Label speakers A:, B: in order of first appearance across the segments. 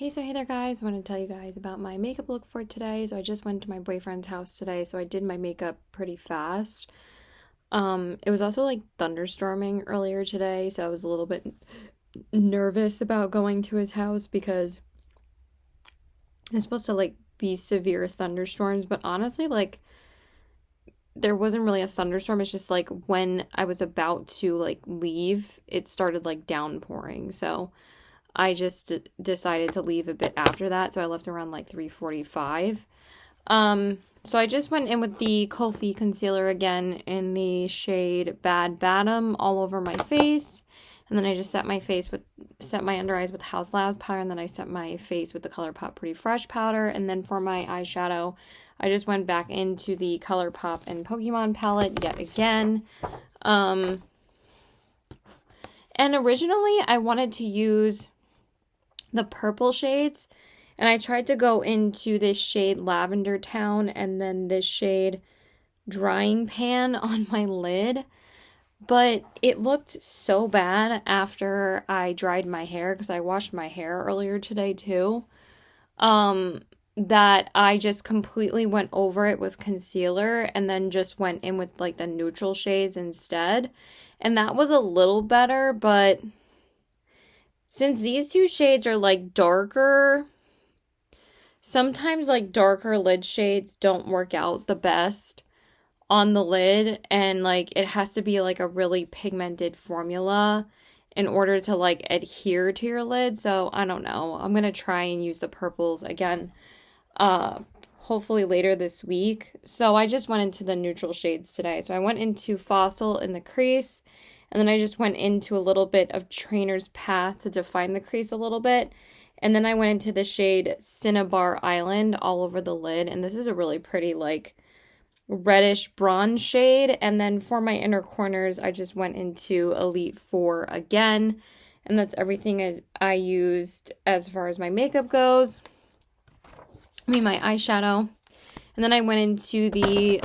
A: Okay, so hey there guys, I want to tell you guys about my makeup look for today. So I just went to my boyfriend's house today, so I did my makeup pretty fast. It was also like thunderstorming earlier today, so I was a little bit nervous about going to his house because it's supposed to like be severe thunderstorms, but honestly, like there wasn't really a thunderstorm. It's just like when I was about to like leave, it started like downpouring. So I just decided to leave a bit after that, so I left around like 3:45. So I just went in with the Colourpop concealer again in the shade Bad Badum all over my face, and then I just set my under eyes with House Labs powder, and then I set my face with the Colourpop Pretty Fresh powder, and then for my eyeshadow, I just went back into the Colourpop and Pokemon palette yet again. And originally I wanted to use the purple shades, and I tried to go into this shade Lavender Town and then this shade Drying Pan on my lid, but it looked so bad after I dried my hair, because I washed my hair earlier today too, that I just completely went over it with concealer and then just went in with like the neutral shades instead, and that was a little better. But since these two shades are like darker, sometimes like darker lid shades don't work out the best on the lid, and like it has to be like a really pigmented formula in order to like adhere to your lid. So I don't know. I'm gonna try and use the purples again, hopefully later this week. So I just went into the neutral shades today. So I went into Fossil in the crease, and then I just went into a little bit of Trainer's Path to define the crease a little bit. And then I went into the shade Cinnabar Island all over the lid. And this is a really pretty like reddish bronze shade. And then for my inner corners, I just went into Elite 4 again. And that's everything as I used as far as my makeup goes. My eyeshadow. And then I went into the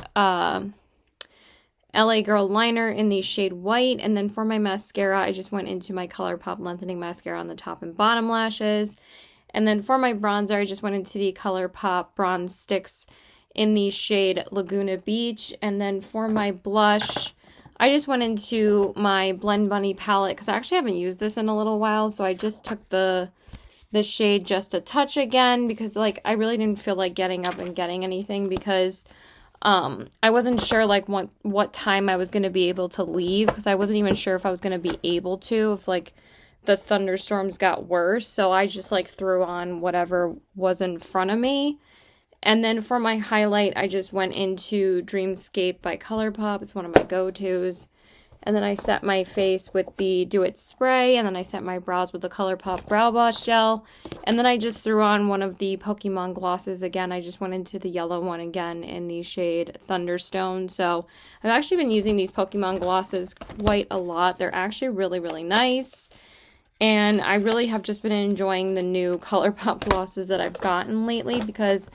A: LA Girl liner in the shade White, and then for my mascara, I just went into my Colourpop lengthening mascara on the top and bottom lashes, and then for my bronzer, I just went into the Colourpop Bronze Sticks in the shade Laguna Beach, and then for my blush, I just went into my Blend Bunny palette, because I actually haven't used this in a little while, so I just took the shade Just a Touch again, because like I really didn't feel like getting up and getting anything, because I wasn't sure like what time I was going to be able to leave, because I wasn't even sure if I was going to be able to if like the thunderstorms got worse. So I just like threw on whatever was in front of me. And then for my highlight, I just went into Dreamscape by Colourpop. It's one of my go-tos. And then I set my face with the Do It spray, and then I set my brows with the Colourpop Brow Boss Gel. And then I just threw on one of the Pokemon glosses again. I just went into the yellow one again in the shade Thunderstone. So I've actually been using these Pokemon glosses quite a lot. They're actually really, really nice. And I really have just been enjoying the new Colourpop glosses that I've gotten lately, because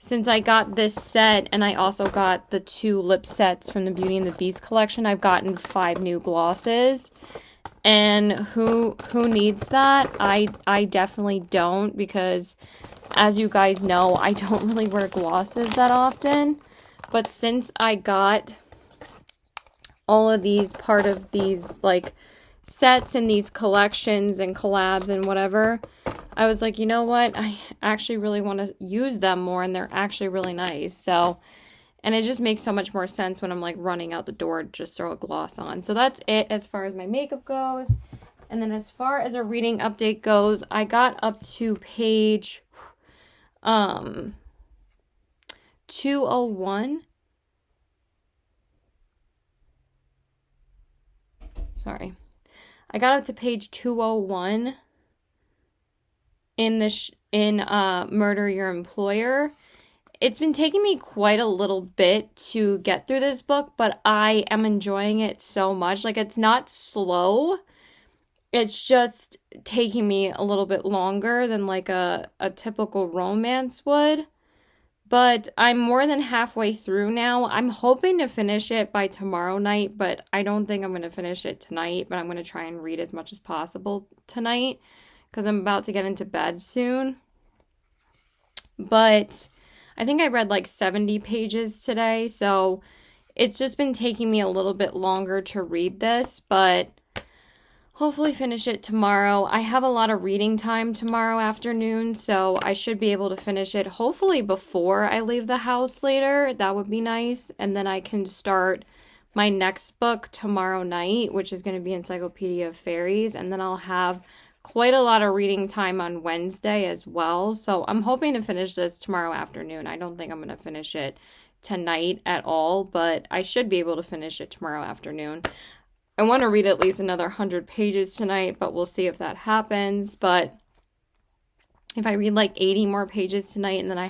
A: since I got this set, and I also got the 2 lip sets from the Beauty and the Beast collection, I've gotten 5 new glosses. And who needs that? I definitely don't, because as you guys know, I don't really wear glosses that often. But since I got all of these part of these like sets and these collections and collabs and whatever, I was like, you know what? I actually really want to use them more, and they're actually really nice. So, and it just makes so much more sense when I'm like running out the door to just throw a gloss on. So that's it as far as my makeup goes. And then as far as a reading update goes, I got up to page 201. Sorry. I got up to page 201 in Murder Your Employer. It's been taking me quite a little bit to get through this book, but I am enjoying it so much. Like, it's not slow. It's just taking me a little bit longer than like a typical romance would. But I'm more than halfway through now. I'm hoping to finish it by tomorrow night, but I don't think I'm going to finish it tonight. But I'm going to try and read as much as possible tonight, because I'm about to get into bed soon. But I think I read like 70 pages today, so it's just been taking me a little bit longer to read this, but hopefully finish it tomorrow. I have a lot of reading time tomorrow afternoon, so I should be able to finish it hopefully before I leave the house later. That would be nice. And then I can start my next book tomorrow night, which is going to be Encyclopedia of Fairies, and then I'll have quite a lot of reading time on Wednesday as well. So I'm hoping to finish this tomorrow afternoon. I don't think I'm going to finish it tonight at all, but I should be able to finish it tomorrow afternoon. I want to read at least another 100 pages tonight, but we'll see if that happens. But if I read like 80 more pages tonight, and then I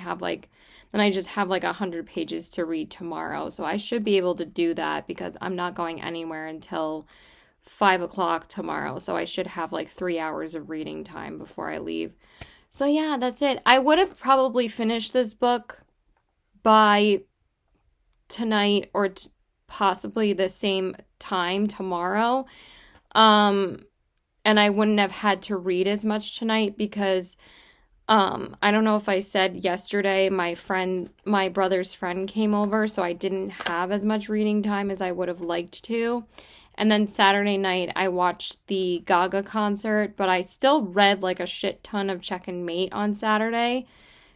A: just have like 100 pages to read tomorrow. So I should be able to do that because I'm not going anywhere until 5 o'clock tomorrow. So I should have like 3 hours of reading time before I leave. So yeah, that's it. I would have probably finished this book by tonight or possibly the same time tomorrow. And I wouldn't have had to read as much tonight because I don't know if I said yesterday, my brother's friend came over, so I didn't have as much reading time as I would have liked to. And then Saturday night, I watched the Gaga concert, but I still read like a shit ton of Check and Mate on Saturday.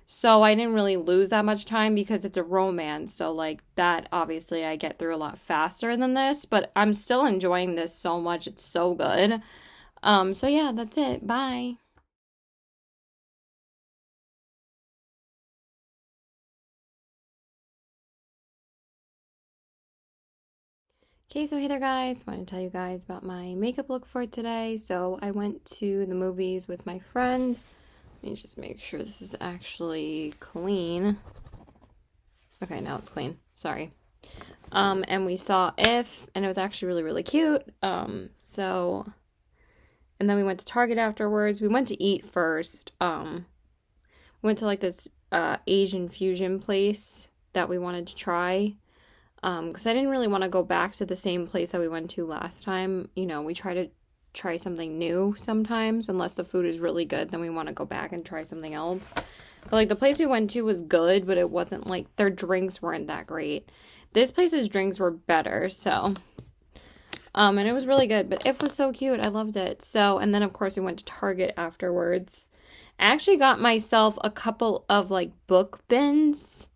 A: So I didn't really lose that much time because it's a romance. So like that, obviously I get through a lot faster than this, but I'm still enjoying this so much. It's so good. So yeah, that's it. Bye. Okay, so hey there guys, wanted to tell you guys about my makeup look for today. So I went to the movies with my friend. Let me just make sure this is actually clean. Okay, now it's clean. Sorry. And we saw If, and it was actually really, really cute. And then we went to Target afterwards. We went to eat first. Went to like this Asian fusion place that we wanted to try. Because I didn't really want to go back to the same place that we went to last time. You know, we try to try something new sometimes. Unless the food is really good, then we want to go back and try something else. But like the place we went to was good, but it wasn't like their drinks weren't that great. This place's drinks were better, so and it was really good, but If was so cute. I loved it. So, and then of course we went to Target afterwards. I actually got myself a couple of like book bins.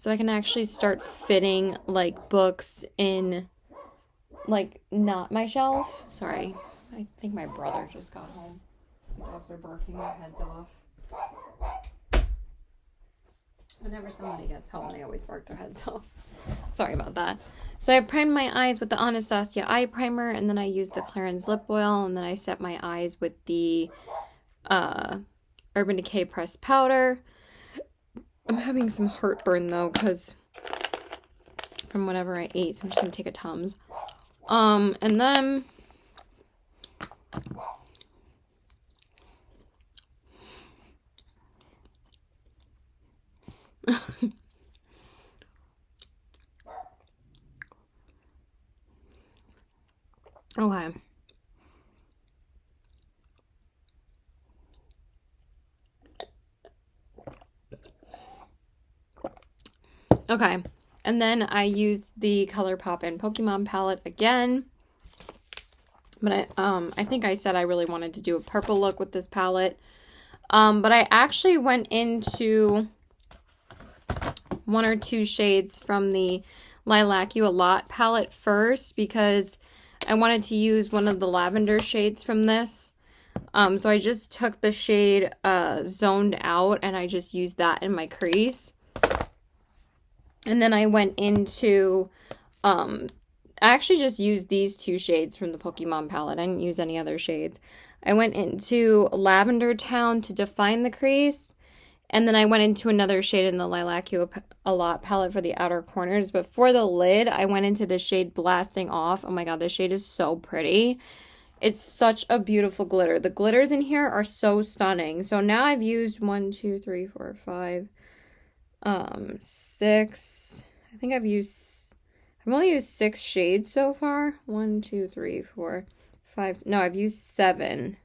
A: So I can actually start fitting like books in like not my shelf. Sorry. I think my brother just got home. The dogs are barking their heads off. Whenever somebody gets home, they always bark their heads off. Sorry about that. So I primed my eyes with the Anastasia eye primer, and then I used the Clarins lip oil, and then I set my eyes with the Urban Decay pressed powder. I'm having some heartburn though, because from whatever I ate, so I'm just gonna take a Tums. And then okay. Okay, and then I used the Colourpop and Pokemon palette again. But I think I said I really wanted to do a purple look with this palette. But I actually went into 1 or 2 shades from the Lilac You A Lot palette first because I wanted to use one of the lavender shades from this. So I just took the shade Zoned Out and I just used that in my crease. And then I went into, I actually just used these 2 shades from the Pokemon palette. I didn't use any other shades. I went into Lavender Town to define the crease. And then I went into another shade in the Lilac You A Lot palette for the outer corners. But for the lid, I went into the shade Blasting Off. Oh my god, this shade is so pretty. It's such a beautiful glitter. The glitters in here are so stunning. So now I've used 1, 2, 3, 4, 5, 6. I think I've only used 6 shades so far. 1, 2, 3, 4, 5. No, I've used 7.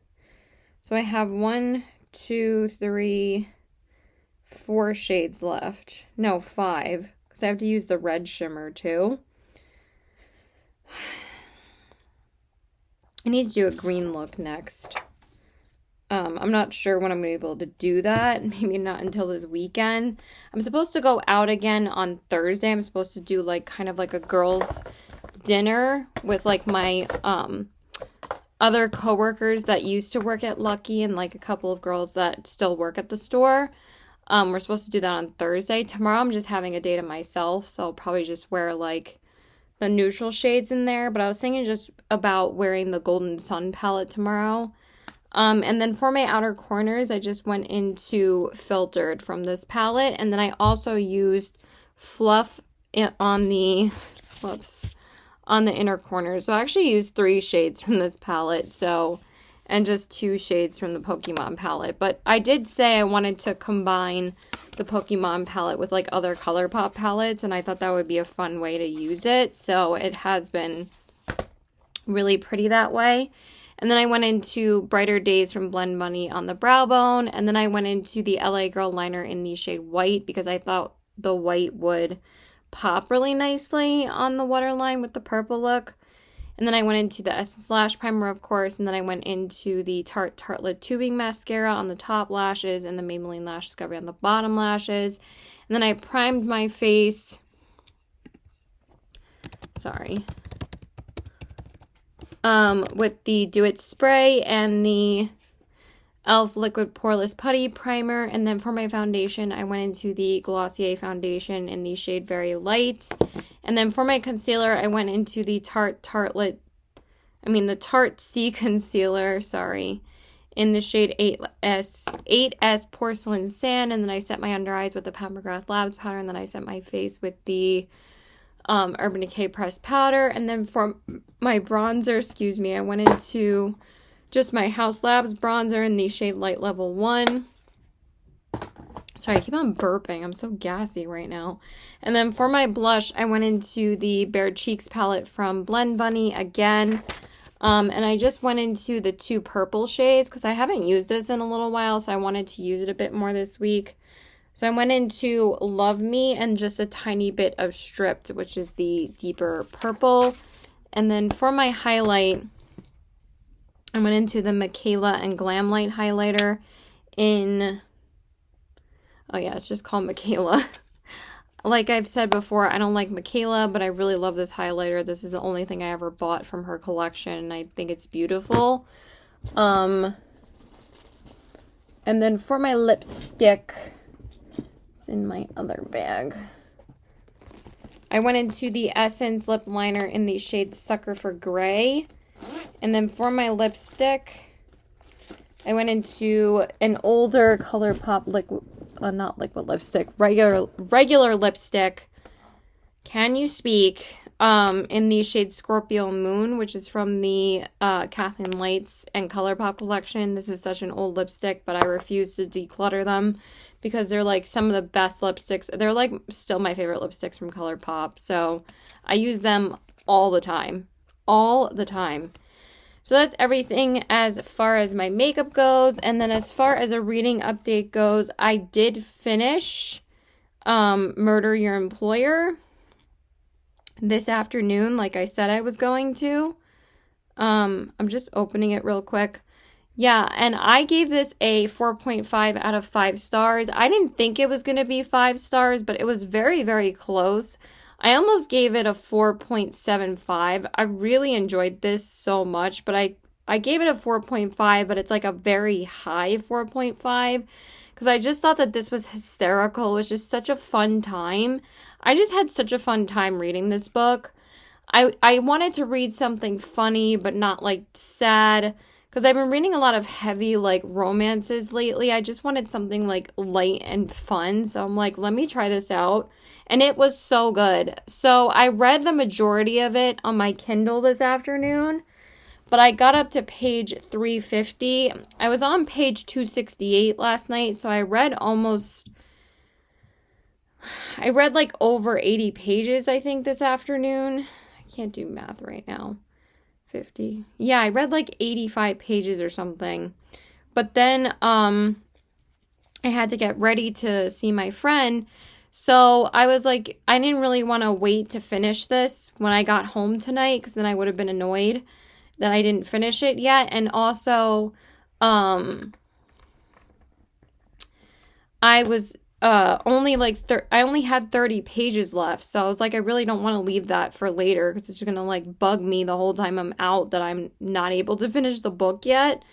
A: So I have 1, 2, 3, 4 shades left. No, 5, because I have to use the red shimmer too. I need to do a green look next. I'm not sure when I'm going to be able to do that. Maybe not until this weekend. I'm supposed to go out again on Thursday. I'm supposed to do like kind of like a girls' dinner with like my other coworkers that used to work at Lucky and like a couple of girls that still work at the store. We're supposed to do that on Thursday. Tomorrow I'm just having a day to myself, so I'll probably just wear like the neutral shades in there. But I was thinking just about wearing the Golden Sun palette tomorrow. And then for my outer corners, I just went into Filtered from this palette. And then I also used Fluff on the, on the inner corners. So I actually used 3 shades from this palette. So, and just 2 shades from the Pokemon palette. But I did say I wanted to combine the Pokemon palette with like other Colourpop palettes. And I thought that would be a fun way to use it. So it has been really pretty that way. And then I went into Brighter Days from Blend Money on the brow bone. And then I went into the LA Girl liner in the shade White because I thought the white would pop really nicely on the waterline with the purple look. And then I went into the Essence Lash Primer, of course. And then I went into the Tarte Tartelette Tubing Mascara on the top lashes and the Maybelline Lash Discovery on the bottom lashes. And then I primed my face. With the Do It Spray and the e.l.f. Liquid Poreless Putty Primer. And then for my foundation, I went into the Glossier foundation in the shade Very Light. And then for my concealer, I went into the Tarte C Concealer, in the shade 8S Porcelain Sand. And then I set my under eyes with the Pat McGrath Labs powder. And then I set my face with the Urban Decay pressed powder. And then for my bronzer, I went into just my House Labs bronzer in the shade Light Level 1. Sorry, I keep on burping. I'm so gassy right now. And then for my blush, I went into the Bare Cheeks palette from Blend Bunny again. And I just went into the 2 purple shades because I haven't used this in a little while, so I wanted to use it a bit more this week. So I went into Love Me and just a tiny bit of Stripped, which is the deeper purple. And then for my highlight, I went into the Michaela and Glam Light highlighter in, oh yeah, it's just called Michaela. Like I've said before, I don't like Michaela, but I really love this highlighter. This is the only thing I ever bought from her collection, and I think it's beautiful. And then for my lipstick, it's in my other bag. I went into the Essence lip liner in the shade Sucker for Gray. And then for my lipstick, I went into an older Colourpop not liquid lipstick, regular lipstick. Can You Speak? In the shade Scorpio Moon, which is from the Kathleen Lights and Colourpop collection. This is such an old lipstick, but I refuse to declutter them because they're like some of the best lipsticks. They're like still my favorite lipsticks from Colourpop. So I use them all the time. All the time. So that's everything as far as my makeup goes. And then as far as a reading update goes, I did finish Murder Your Employer this afternoon, like I said I was going to. I'm just opening it real quick. Yeah, and I gave this a 4.5 out of 5 stars. I didn't think it was going to be 5 stars, but it was very, very close. I almost gave it a 4.75. I really enjoyed this so much, but I gave it a 4.5, but it's like a very high 4.5 because I just thought that this was hysterical. It was just such a fun time. I just had such a fun time reading this book. I wanted to read something funny, but not like sad, because I've been reading a lot of heavy like romances lately. I just wanted something like light and fun. So I'm like, let me try this out. And it was so good. So I read the majority of it on my Kindle this afternoon, but I got up to page 350. I was on page 268 last night, so I read like over 80 pages, I think, this afternoon. I can't do math right now. 50. Yeah, I read like 85 pages or something, But then I had to get ready to see my friend. So I was like, I didn't really want to wait to finish this when I got home tonight, because then I would have been annoyed that I didn't finish it yet. And also, I was only like I only had 30 pages left. So I was like, I really don't want to leave that for later, because it's just going to like bug me the whole time I'm out that I'm not able to finish the book yet.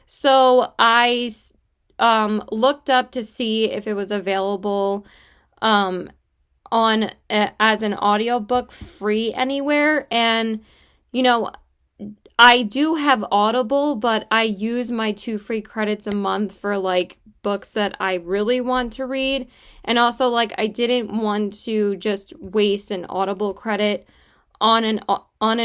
A: So I looked up to see if it was available on as an audiobook free anywhere. And you know, I do have Audible, but I use my 2 free credits a month for like books that I really want to read. And also, like, I didn't want to just waste an Audible credit on an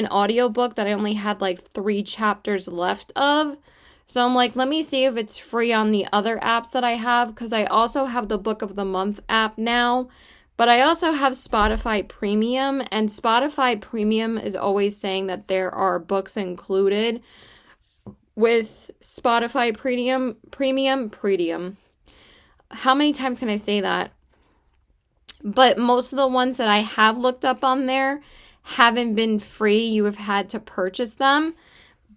A: audiobook that I only had like 3 chapters left of. So I'm like, let me see if it's free on the other apps that I have, because I also have the Book of the Month app now. But I also have Spotify Premium, and Spotify Premium is always saying that there are books included with Spotify Premium. How many times can I say that? But most of the ones that I have looked up on there haven't been free. You have had to purchase them.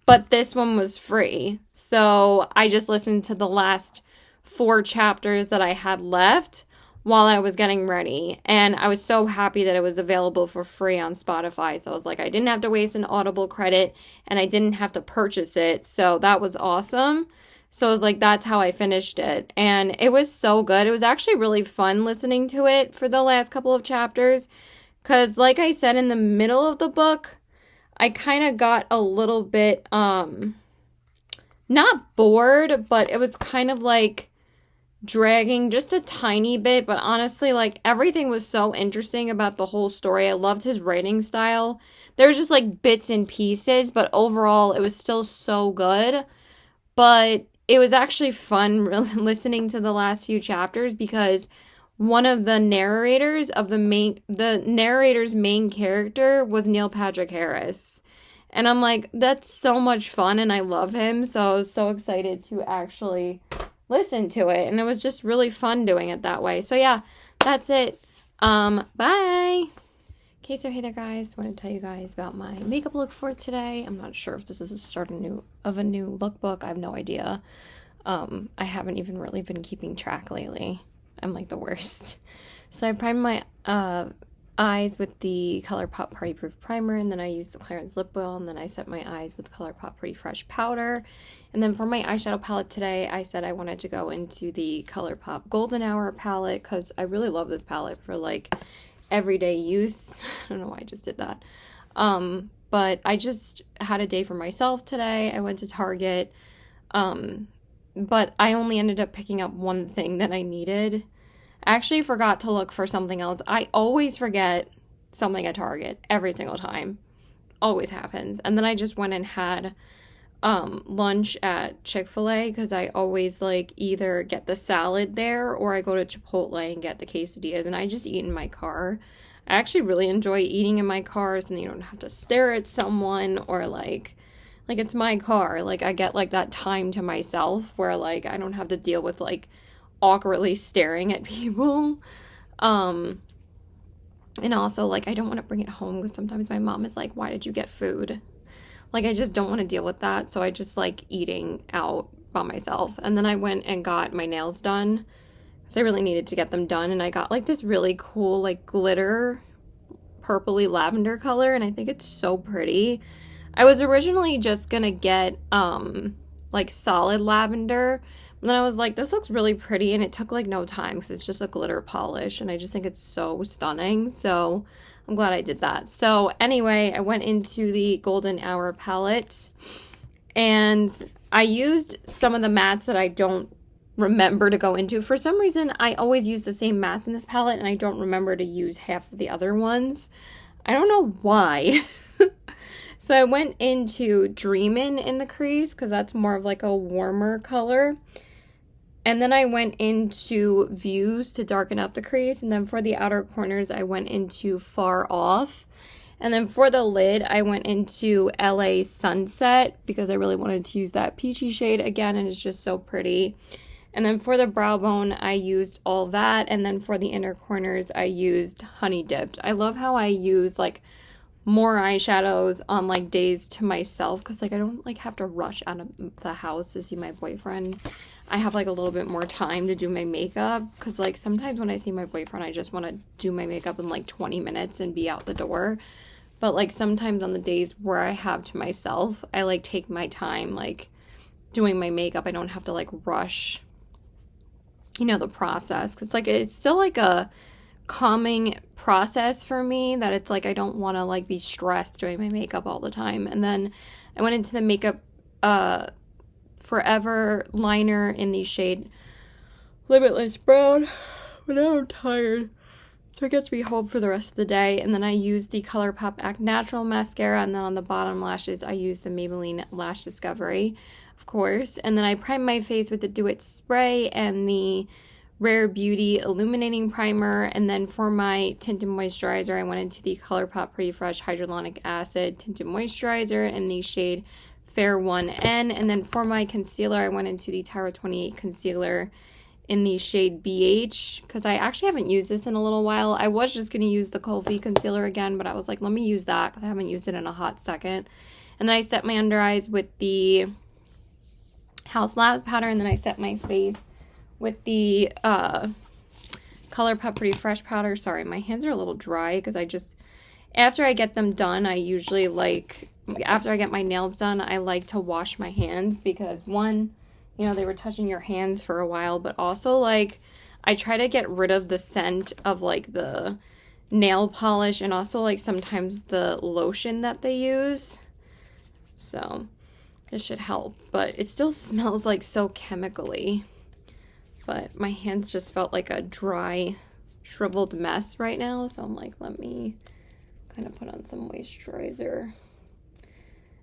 A: But this one was free. So I just listened to the last 4 chapters that I had left while I was getting ready. And I was so happy that it was available for free on Spotify. So I was like, I didn't have to waste an Audible credit, and I didn't have to purchase it. So that was awesome. So I was like, that's how I finished it. And it was so good. It was actually really fun listening to it for the last couple of chapters. Because like I said, in the middle of the book, I kind of got a little bit, not bored, but it was kind of like dragging just a tiny bit. But honestly, like, everything was so interesting about the whole story. I loved his writing style. There was just like bits and pieces, but overall it was still so good. But it was actually fun really listening to the last few chapters, because one of the narrators of the narrator's main character was Neil Patrick Harris. And I'm like, that's so much fun, and I love him. So I was so excited to actually listen to it, and it was just really fun doing it that way. So yeah, that's it. Bye. Okay, so hey there guys, I want to tell you guys about my makeup look for today. I'm not sure if this is the start of a new lookbook. I have no idea. I haven't even really been keeping track lately. I'm like the worst. So I primed my eyes with the Colourpop Party Proof Primer, and then I used the Clarins Lip Oil, and then I set my eyes with Colourpop Pretty Fresh Powder. And then for my eyeshadow palette today, I said I wanted to go into the Colourpop Golden Hour palette, because I really love this palette for like everyday use. I don't know why I just did that. But I just had a day for myself today. I went to Target, but I only ended up picking up one thing that I needed. I actually forgot to look for something else. I always forget something at Target every single time. Always happens. And then I just went and had lunch at Chick-fil-A, because I always like either get the salad there or I go to Chipotle and get the quesadillas, and I just eat in my car. I actually really enjoy eating in my car, so you don't have to stare at someone, or like it's my car. Like, I get like that time to myself where like I don't have to deal with like awkwardly staring at people. And also, like, I don't want to bring it home, because sometimes my mom is like, why did you get food? Like, I just don't want to deal with that. So I just like eating out by myself. And then I went and got my nails done, because I really needed to get them done. And I got like this really cool like glitter purpley lavender color, and I think it's so pretty. I was originally just gonna get like solid lavender, but then I was like, this looks really pretty, and it took like no time, because it's just a glitter polish, and I just think it's so stunning. So I'm glad I did that. So anyway, I went into the Golden Hour palette, and I used some of the mattes that I don't remember to go into. For some reason, I always use the same mattes in this palette, and I don't remember to use half of the other ones. I don't know why. So I went into Dreamin' in the crease, because that's more of like a warmer color. And then I went into Views to darken up the crease. And then for the outer corners, I went into Far Off. And then for the lid, I went into LA Sunset because I really wanted to use that peachy shade again, and it's just so pretty. And then for the brow bone, I used all that. And then for the inner corners, I used Honey Dipped. I love how I use like more eyeshadows on like days to myself, because like I don't like have to rush out of the house to see my boyfriend. I have like a little bit more time to do my makeup, because like sometimes when I see my boyfriend, I just want to do my makeup in like 20 minutes and be out the door. But like sometimes on the days where I have to myself, I like take my time like doing my makeup. I don't have to like rush, you know, the process, because like it's still like a calming process for me, that it's like I don't want to like be stressed doing my makeup all the time. And then I went into the Makeup Forever liner in the shade Limitless Brown, but now I'm tired, so it gets me home for the rest of the day. And then I used the Colourpop Act Natural mascara, and then on the bottom lashes I used the Maybelline Lash Discovery, of course. And then I primed my face with the Do It spray and the Rare Beauty Illuminating Primer. And then for my tinted moisturizer, I went into the Colourpop Pretty Fresh Hyaluronic Acid Tinted Moisturizer in the shade Fair 1N. And then for my concealer, I went into the Tower 28 concealer in the shade BH, because I actually haven't used this in a little while. I was just going to use the Kofi concealer again, but I was like, let me use that because I haven't used it in a hot second. And then I set my under eyes with the House Labs powder, and then I set my face with the Colourpop Pretty Fresh powder. Sorry, my hands are a little dry because I just, after I get them done, I usually like, after I get my nails done, I like to wash my hands, because one, you know, they were touching your hands for a while, but also like I try to get rid of the scent of like the nail polish, and also like sometimes the lotion that they use. So this should help, but it still smells like so chemically. But my hands just felt like a dry, shriveled mess right now. So I'm like, let me kind of put on some moisturizer.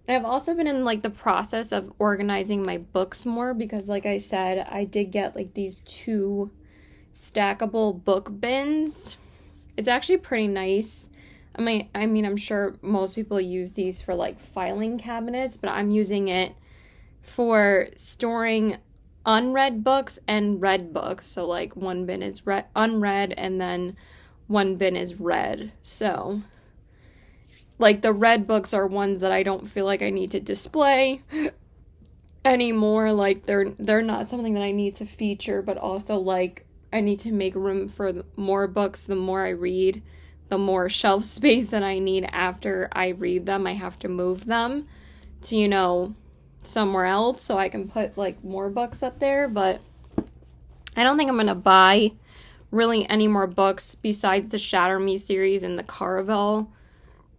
A: And I've also been in like the process of organizing my books more, because like I said, I did get like these 2 stackable book bins. It's actually pretty nice. I mean, I'm sure most people use these for like filing cabinets, but I'm using it for storing unread books and read books. So like one bin is unread, and then one bin is read. So like the read books are ones that I don't feel like I need to display anymore. Like they're not something that I need to feature, but also like I need to make room for more books. The more I read, the more shelf space that I need after I read them. I have to move them to, you know, somewhere else so I can put like more books up there. But I don't think I'm gonna buy really any more books besides the Shatter Me series and the Caravel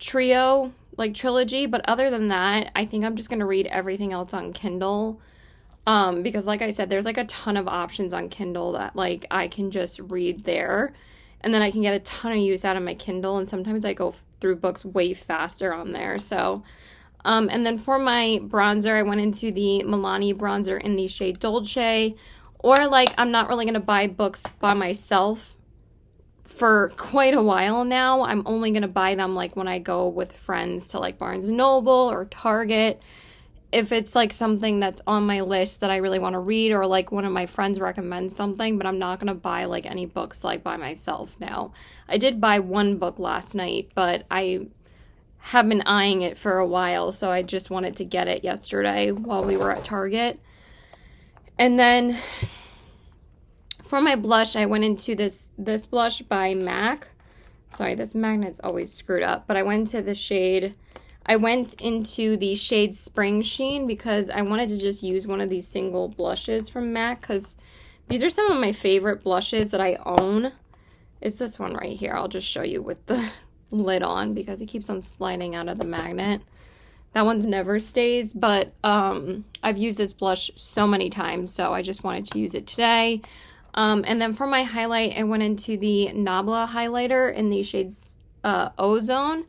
A: trio, like trilogy. But other than that, I think I'm just gonna read everything else on Kindle, because like I said, there's like a ton of options on Kindle that like I can just read there, and then I can get a ton of use out of my Kindle, and sometimes I go through books way faster on there. So and then for my bronzer, I went into the Milani bronzer in the shade Dolce. Or like, I'm not really gonna buy books by myself for quite a while now. I'm only gonna buy them like when I go with friends to like Barnes & Noble or Target. If it's like something that's on my list that I really want to read, or like one of my friends recommends something, but I'm not gonna buy like any books like by myself now. I did buy one book last night, but I have been eyeing it for a while, so I just wanted to get it yesterday while we were at Target. And then for my blush, I went into this blush by MAC. Sorry, this magnet's always screwed up, but I went into the shade Spring Sheen, because I wanted to just use one of these single blushes from MAC, because these are some of my favorite blushes that I own. It's this one right here. I'll just show you with the lid on because it keeps on sliding out of the magnet. That one's never stays, but I've used this blush so many times, so I just wanted to use it today. And then for my highlight, I went into the Nabla highlighter in the shades Ozone,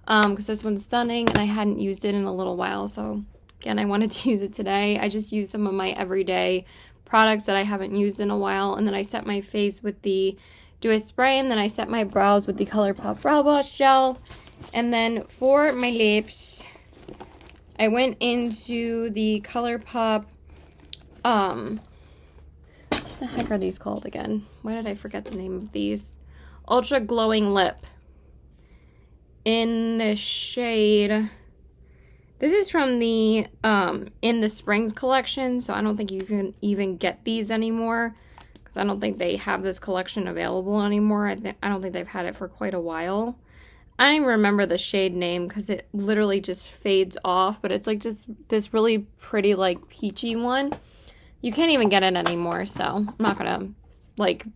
A: because this one's stunning and I hadn't used it in a little while, so again, I wanted to use it today. I just used some of my everyday products that I haven't used in a while, and then I set my face with the Do It spray, and then I set my brows with the Colourpop Brow Blush Gel. And then for my lips, I went into the Colourpop, what the heck are these called again? Why did I forget the name of these? Ultra Glowing Lip. In the shade, this is from the In the Springs collection, so I don't think you can even get these anymore, because I don't think they have this collection available anymore. I don't think they've had it for quite a while. I don't even remember the shade name because it literally just fades off, but it's like just this really pretty like peachy one. You can't even get it anymore, so I'm not gonna like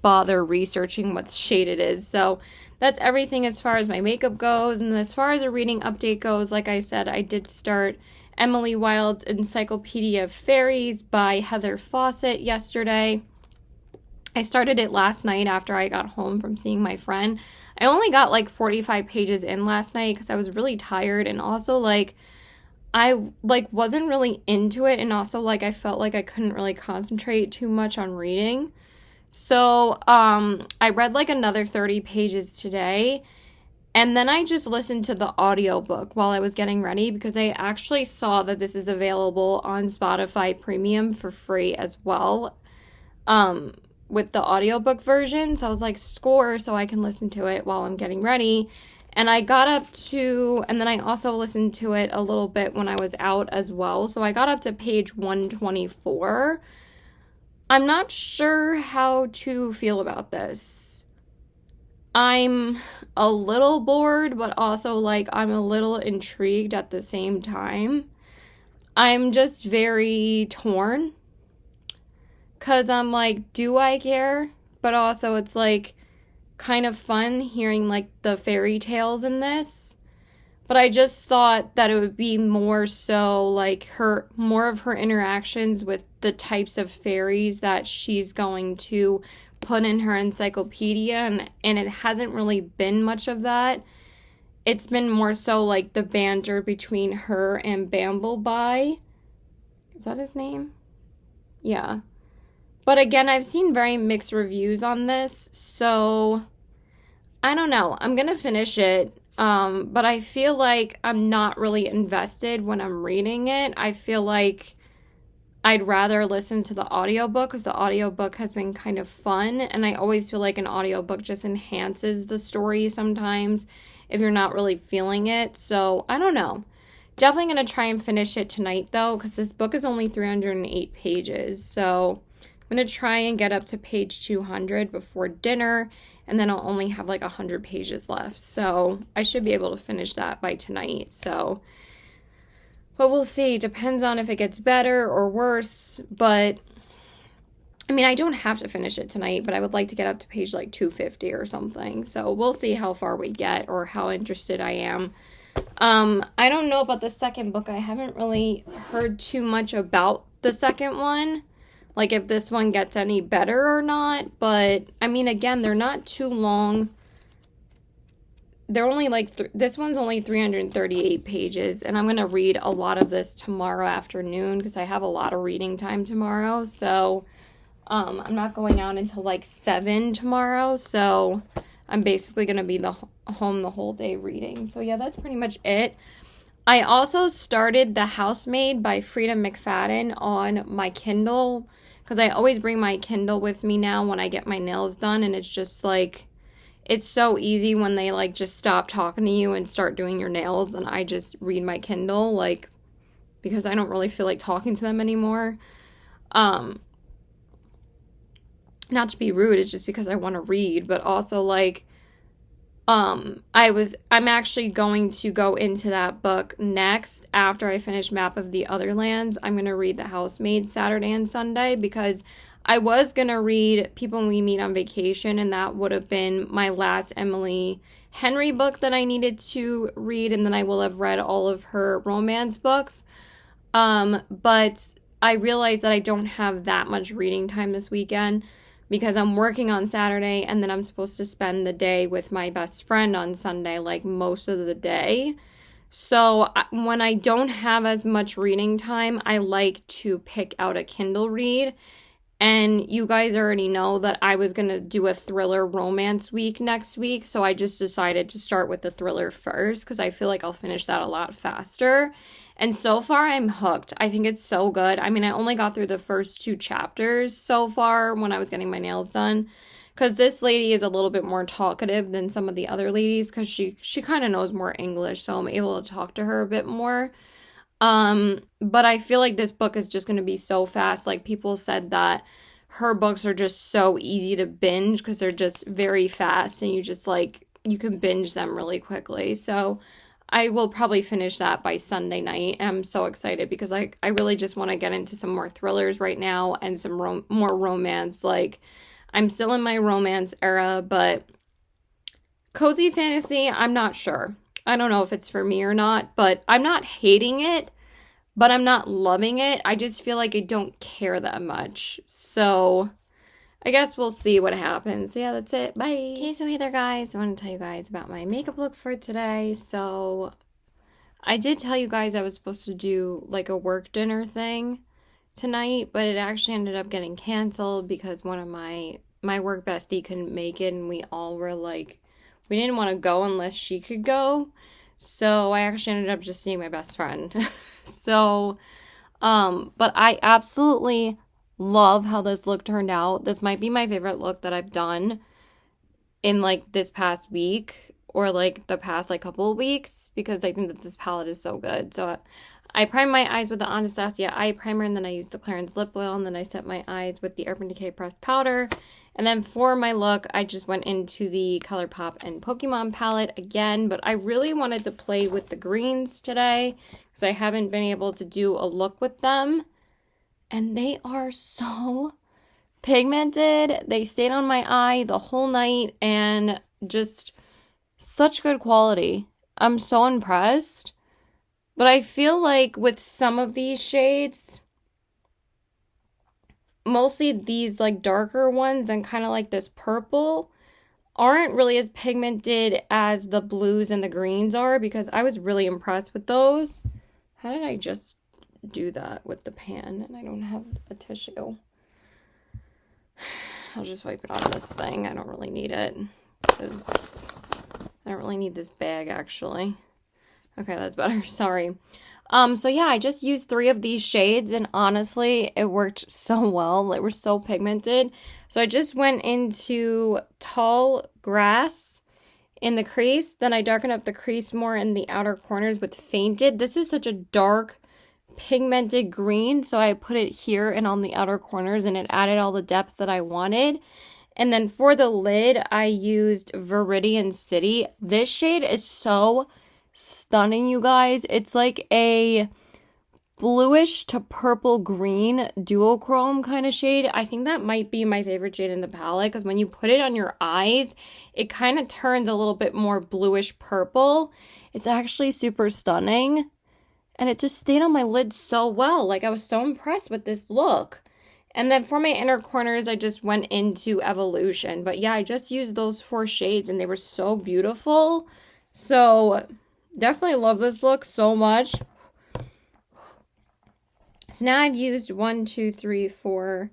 A: bother researching what shade it is. So that's everything as far as my makeup goes. And as far as a reading update goes, like I said, I did start Emily Wilde's Encyclopedia of Fairies by Heather Fawcett yesterday. I started it last night after I got home from seeing my friend. I only got like 45 pages in last night because I was really tired, and also like I like wasn't really into it, and also like I felt like I couldn't really concentrate too much on reading. So I read like another 30 pages today, and then I just listened to the audiobook while I was getting ready because I actually saw that this is available on Spotify Premium for free as well, with the audiobook version. So I was like, score, so I can listen to it while I'm getting ready. And I got up to, and then I also listened to it a little bit when I was out as well. So I got up to page 124. I'm not sure how to feel about this. I'm a little bored, but also like I'm a little intrigued at the same time. I'm just very torn because I'm like, do I care? But also it's like kind of fun hearing like the fairy tales in this. But I just thought that it would be more so like more of her interactions with the types of fairies that she's going to put in her encyclopedia, and it hasn't really been much of that. It's been more so like the banter between her and Bambleby. Is that his name? Yeah. But again, I've seen very mixed reviews on this, so I don't know. I'm gonna finish it. But I feel like I'm not really invested when I'm reading it. I feel like I'd rather listen to the audiobook because the audiobook has been kind of fun, and I always feel like an audiobook just enhances the story sometimes if you're not really feeling it. So I don't know. Definitely going to try and finish it tonight though, because this book is only 308 pages. So I'm going to try and get up to page 200 before dinner, and then I'll only have like 100 pages left. So I should be able to finish that by tonight. So, but we'll see. Depends on if it gets better or worse. But I mean, I don't have to finish it tonight, but I would like to get up to page like 250 or something. So we'll see how far we get or how interested I am. I don't know about the second book. I haven't really heard too much about the second one, like if this one gets any better or not. But I mean, again, they're not too long. They're only like, this one's only 338 pages, and I'm going to read a lot of this tomorrow afternoon because I have a lot of reading time tomorrow. So I'm not going out until like 7 tomorrow, so I'm basically going to be home the whole day reading. So yeah, that's pretty much it. I also started The Housemaid by Frida McFadden on my Kindle, because I always bring my Kindle with me now when I get my nails done, and it's just like, it's so easy when they like just stop talking to you and start doing your nails, and I just read my Kindle, like, because I don't really feel like talking to them anymore. Not to be rude, it's just because I want to read, but also like, I'm actually going to go into that book next after I finish Map of the Otherlands. I'm going to read The Housemaid Saturday and Sunday, because I was going to read People We Meet on Vacation, and that would have been my last Emily Henry book that I needed to read, and then I will have read all of her romance books. But I realized that I don't have that much reading time this weekend, because I'm working on Saturday, and then I'm supposed to spend the day with my best friend on Sunday, like most of the day. So when I don't have as much reading time, I like to pick out a Kindle read. And you guys already know that I was going to do a thriller romance week next week. So I just decided to start with the thriller first because I feel like I'll finish that a lot faster. And so far, I'm hooked. I think it's so good. I mean, I only got through the first 2 chapters so far when I was getting my nails done. Because this lady is a little bit more talkative than some of the other ladies because she kind of knows more English. So I'm able to talk to her a bit more. But I feel like this book is just going to be so fast. Like, people said that her books are just so easy to binge because they're just very fast and you just like, you can binge them really quickly. So I will probably finish that by Sunday night. I'm so excited because I really just want to get into some more thrillers right now and some more romance. Like, I'm still in my romance era, but cozy fantasy, I'm not sure. I don't know if it's for me or not, but I'm not hating it, but I'm not loving it. I just feel like I don't care that much. So I guess we'll see what happens. Yeah, that's it. Bye. Okay, so hey there, guys. I want to tell you guys about my makeup look for today. So I did tell you guys I was supposed to do like a work dinner thing tonight, but it actually ended up getting canceled because one of my work bestie couldn't make it, and we all were like, we didn't want to go unless she could go. So I actually ended up just seeing my best friend. So, but I absolutely love how this look turned out. This might be my favorite look that I've done in like this past week or like the past like couple of weeks because I think that this palette is so good. So I primed my eyes with the Anastasia eye primer, and then I used the Clarins lip oil, and then I set my eyes with the Urban Decay pressed powder. And then for my look, I just went into the Colourpop and Pokemon palette again, but I really wanted to play with the greens today because I haven't been able to do a look with them. And they are so pigmented. They stayed on my eye the whole night and just such good quality. I'm so impressed. But I feel like with some of these shades, mostly these like darker ones and kind of like this purple, aren't really as pigmented as the blues and the greens are because I was really impressed with those. How did I just do that with the pan and I don't have a tissue? I'll just wipe it on this thing. I don't really need it because I don't really need this bag actually. Okay, that's better. Sorry. So yeah, I just used 3 of these shades and honestly, it worked so well. They were so pigmented. So I just went into Tall Grass in the crease. Then I darkened up the crease more in the outer corners with Fainted. This is such a dark pigmented green, so I put it here and on the outer corners and it added all the depth that I wanted. And then for the lid, I used Viridian City. This shade is so stunning, you guys. It's like a bluish to purple green duochrome kind of shade. I think that might be my favorite shade in the palette because when you put it on your eyes, it kind of turns a little bit more bluish purple. It's actually super stunning and it just stayed on my lid so well. Like, I was so impressed with this look. And then for my inner corners, I just went into Evolution. But yeah, I just used those 4 shades and they were so beautiful. So definitely love this look so much. So now I've used 1, 2, 3, 4,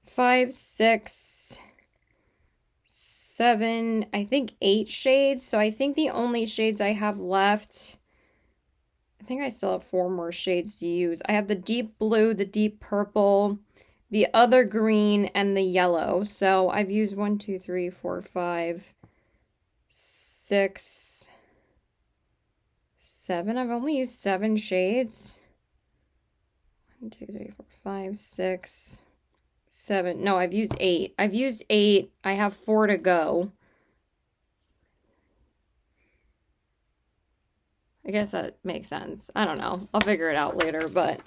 A: 5, 6, 7, I think 8 shades. So I think the only shades I have left, I think I still have 4 more shades to use. I have the deep blue, the deep purple, the other green, and the yellow. So I've used 1, 2, 3, 4, 5, 6, 7. I've only used 7 shades. 1, 2, 3, 4, 5, 6, 7. No, I've used 8. I've used 8. I have 4 to go. I guess that makes sense. I don't know. I'll figure it out later, but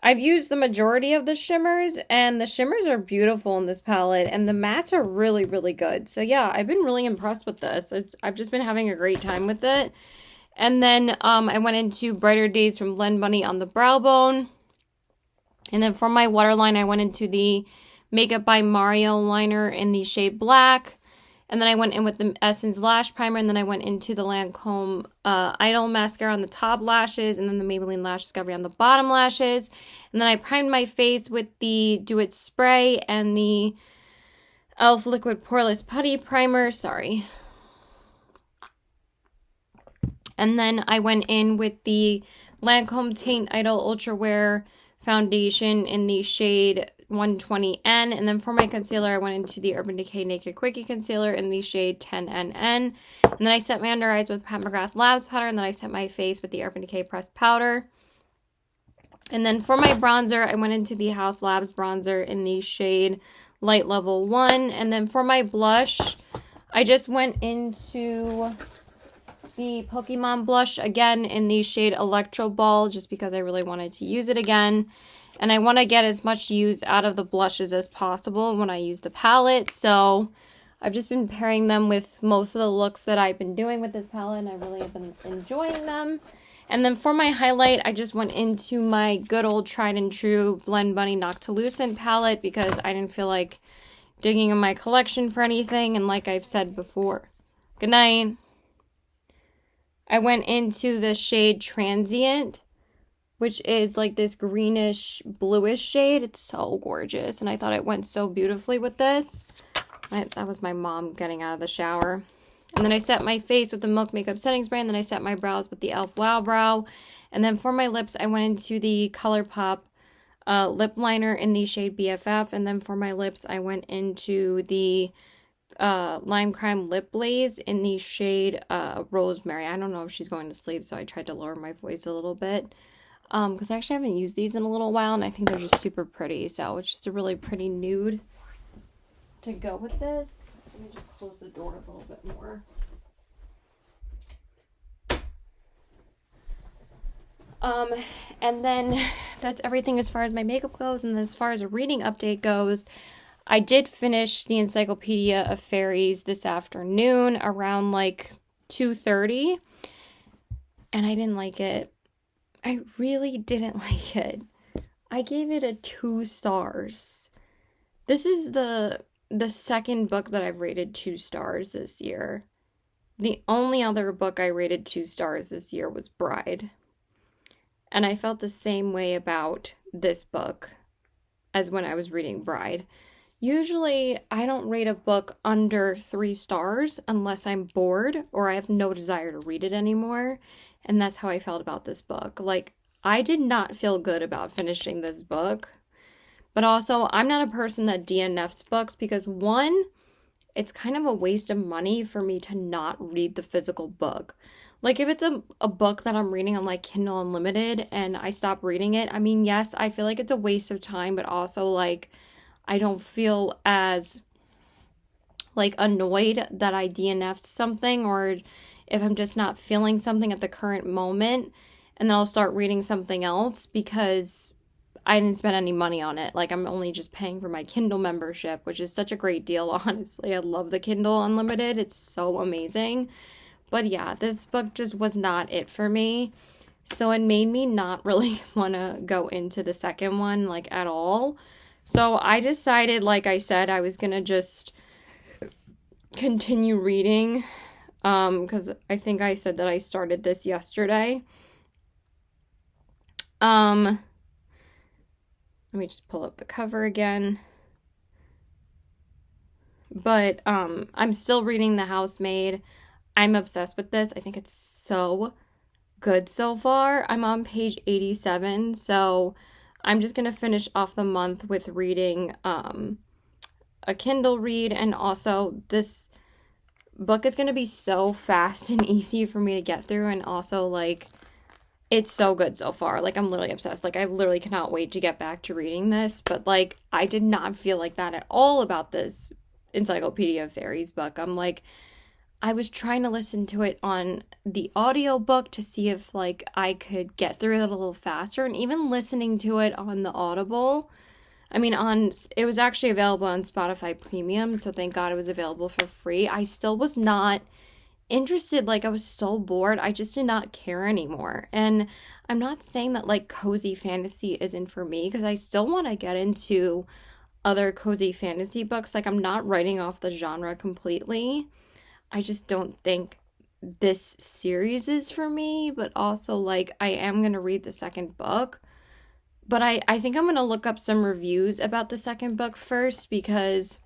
A: I've used the majority of the shimmers, and the shimmers are beautiful in this palette, and the mattes are really, really good. So yeah, I've been really impressed with this. I've just been having a great time with it. And then I went into Brighter Days from Len Bunny on the brow bone. And then for my waterline, I went into the Makeup by Mario liner in the shade Black. And then I went in with the Essence Lash Primer, and then I went into the Lancome Idol Mascara on the top lashes, and then the Maybelline Lash Discovery on the bottom lashes. And then I primed my face with the Do It Spray and the e.l.f. Liquid Poreless Putty Primer. Sorry. And then I went in with the Lancome Teint Idol Ultra Wear Foundation in the shade 120N, and then for my concealer I went into the Urban Decay Naked Quickie Concealer in the shade 10NN, and then I set my under eyes with Pat McGrath Labs Powder, and then I set my face with the Urban Decay Pressed Powder. And then for my bronzer I went into the House Labs bronzer in the shade Light Level 1, and then for my blush I just went into the Pokemon blush again in the shade Electro Ball, just because I really wanted to use it again. And I want to get as much use out of the blushes as possible when I use the palette. So I've just been pairing them with most of the looks that I've been doing with this palette, and I really have been enjoying them. And then for my highlight, I just went into my good old tried and true Blend Bunny Noctilucent palette because I didn't feel like digging in my collection for anything. And like I've said before, good night. I went into the shade Transient, which is like this greenish bluish shade. It's so gorgeous, and I thought it went so beautifully with this. That was my mom getting out of the shower. And then I set my face with the Milk Makeup Setting Spray, and then I set my brows with the e.l.f. Wow Brow. And then for my lips, I went into the Colourpop lip liner in the shade BFF, and then for my lips, I went into the Lime Crime Lip Blaze in the shade Rosemary. I don't know if she's going to sleep, so I tried to lower my voice a little bit. Because I actually haven't used these in a little while, and I think they're just super pretty. So it's just a really pretty nude to go with this. Let me just close the door a little bit more. And then that's everything as far as my makeup goes. And as far as a reading update goes, I did finish the Encyclopedia of Fairies this afternoon around like 2:30, and I didn't like it. I really didn't like it. I gave it a 2 stars. This is the second book that I've rated 2 stars this year. The only other book I rated 2 stars this year was Bride. And I felt the same way about this book as when I was reading Bride. Usually, I don't rate a book under 3 stars unless I'm bored or I have no desire to read it anymore. And that's how I felt about this book. Like, I did not feel good about finishing this book. But also, I'm not a person that DNFs books because, one, it's kind of a waste of money for me to not read the physical book. Like, if it's a book that I'm reading on, like, Kindle Unlimited and I stop reading it, I mean, yes, I feel like it's a waste of time, but also, like, I don't feel as, like, annoyed that I DNF'd something, or if I'm just not feeling something at the current moment, and then I'll start reading something else because I didn't spend any money on it. Like, I'm only just paying for my Kindle membership, which is such a great deal, honestly. I love the Kindle Unlimited. It's so amazing. But yeah, this book just was not it for me. So it made me not really want to go into the second one, like, at all. So I decided, like I said, I was going to just continue reading. Because I think I said that I started this yesterday. Let me just pull up the cover again. But I'm still reading The Housemaid. I'm obsessed with this. I think it's so good so far. I'm on page 87, so I'm just going to finish off the month with reading a Kindle read, and also this book is going to be so fast and easy for me to get through, and also, like, it's so good so far. Like, I'm literally obsessed. Like, I literally cannot wait to get back to reading this, but, like, I did not feel like that at all about this Encyclopedia of Fairies book. I'm like, I was trying to listen to it on the audiobook to see if, like, I could get through it a little faster, and even listening to it on the Audible, it was actually available on Spotify Premium, so thank God it was available for free. I still was not interested. Like, I was so bored. I just did not care anymore. And I'm not saying that, like, cozy fantasy isn't for me, because I still want to get into other cozy fantasy books. Like, I'm not writing off the genre completely. I just don't think this series is for me, but also, like, I am going to read the second book. But I think I'm going to look up some reviews about the second book first because,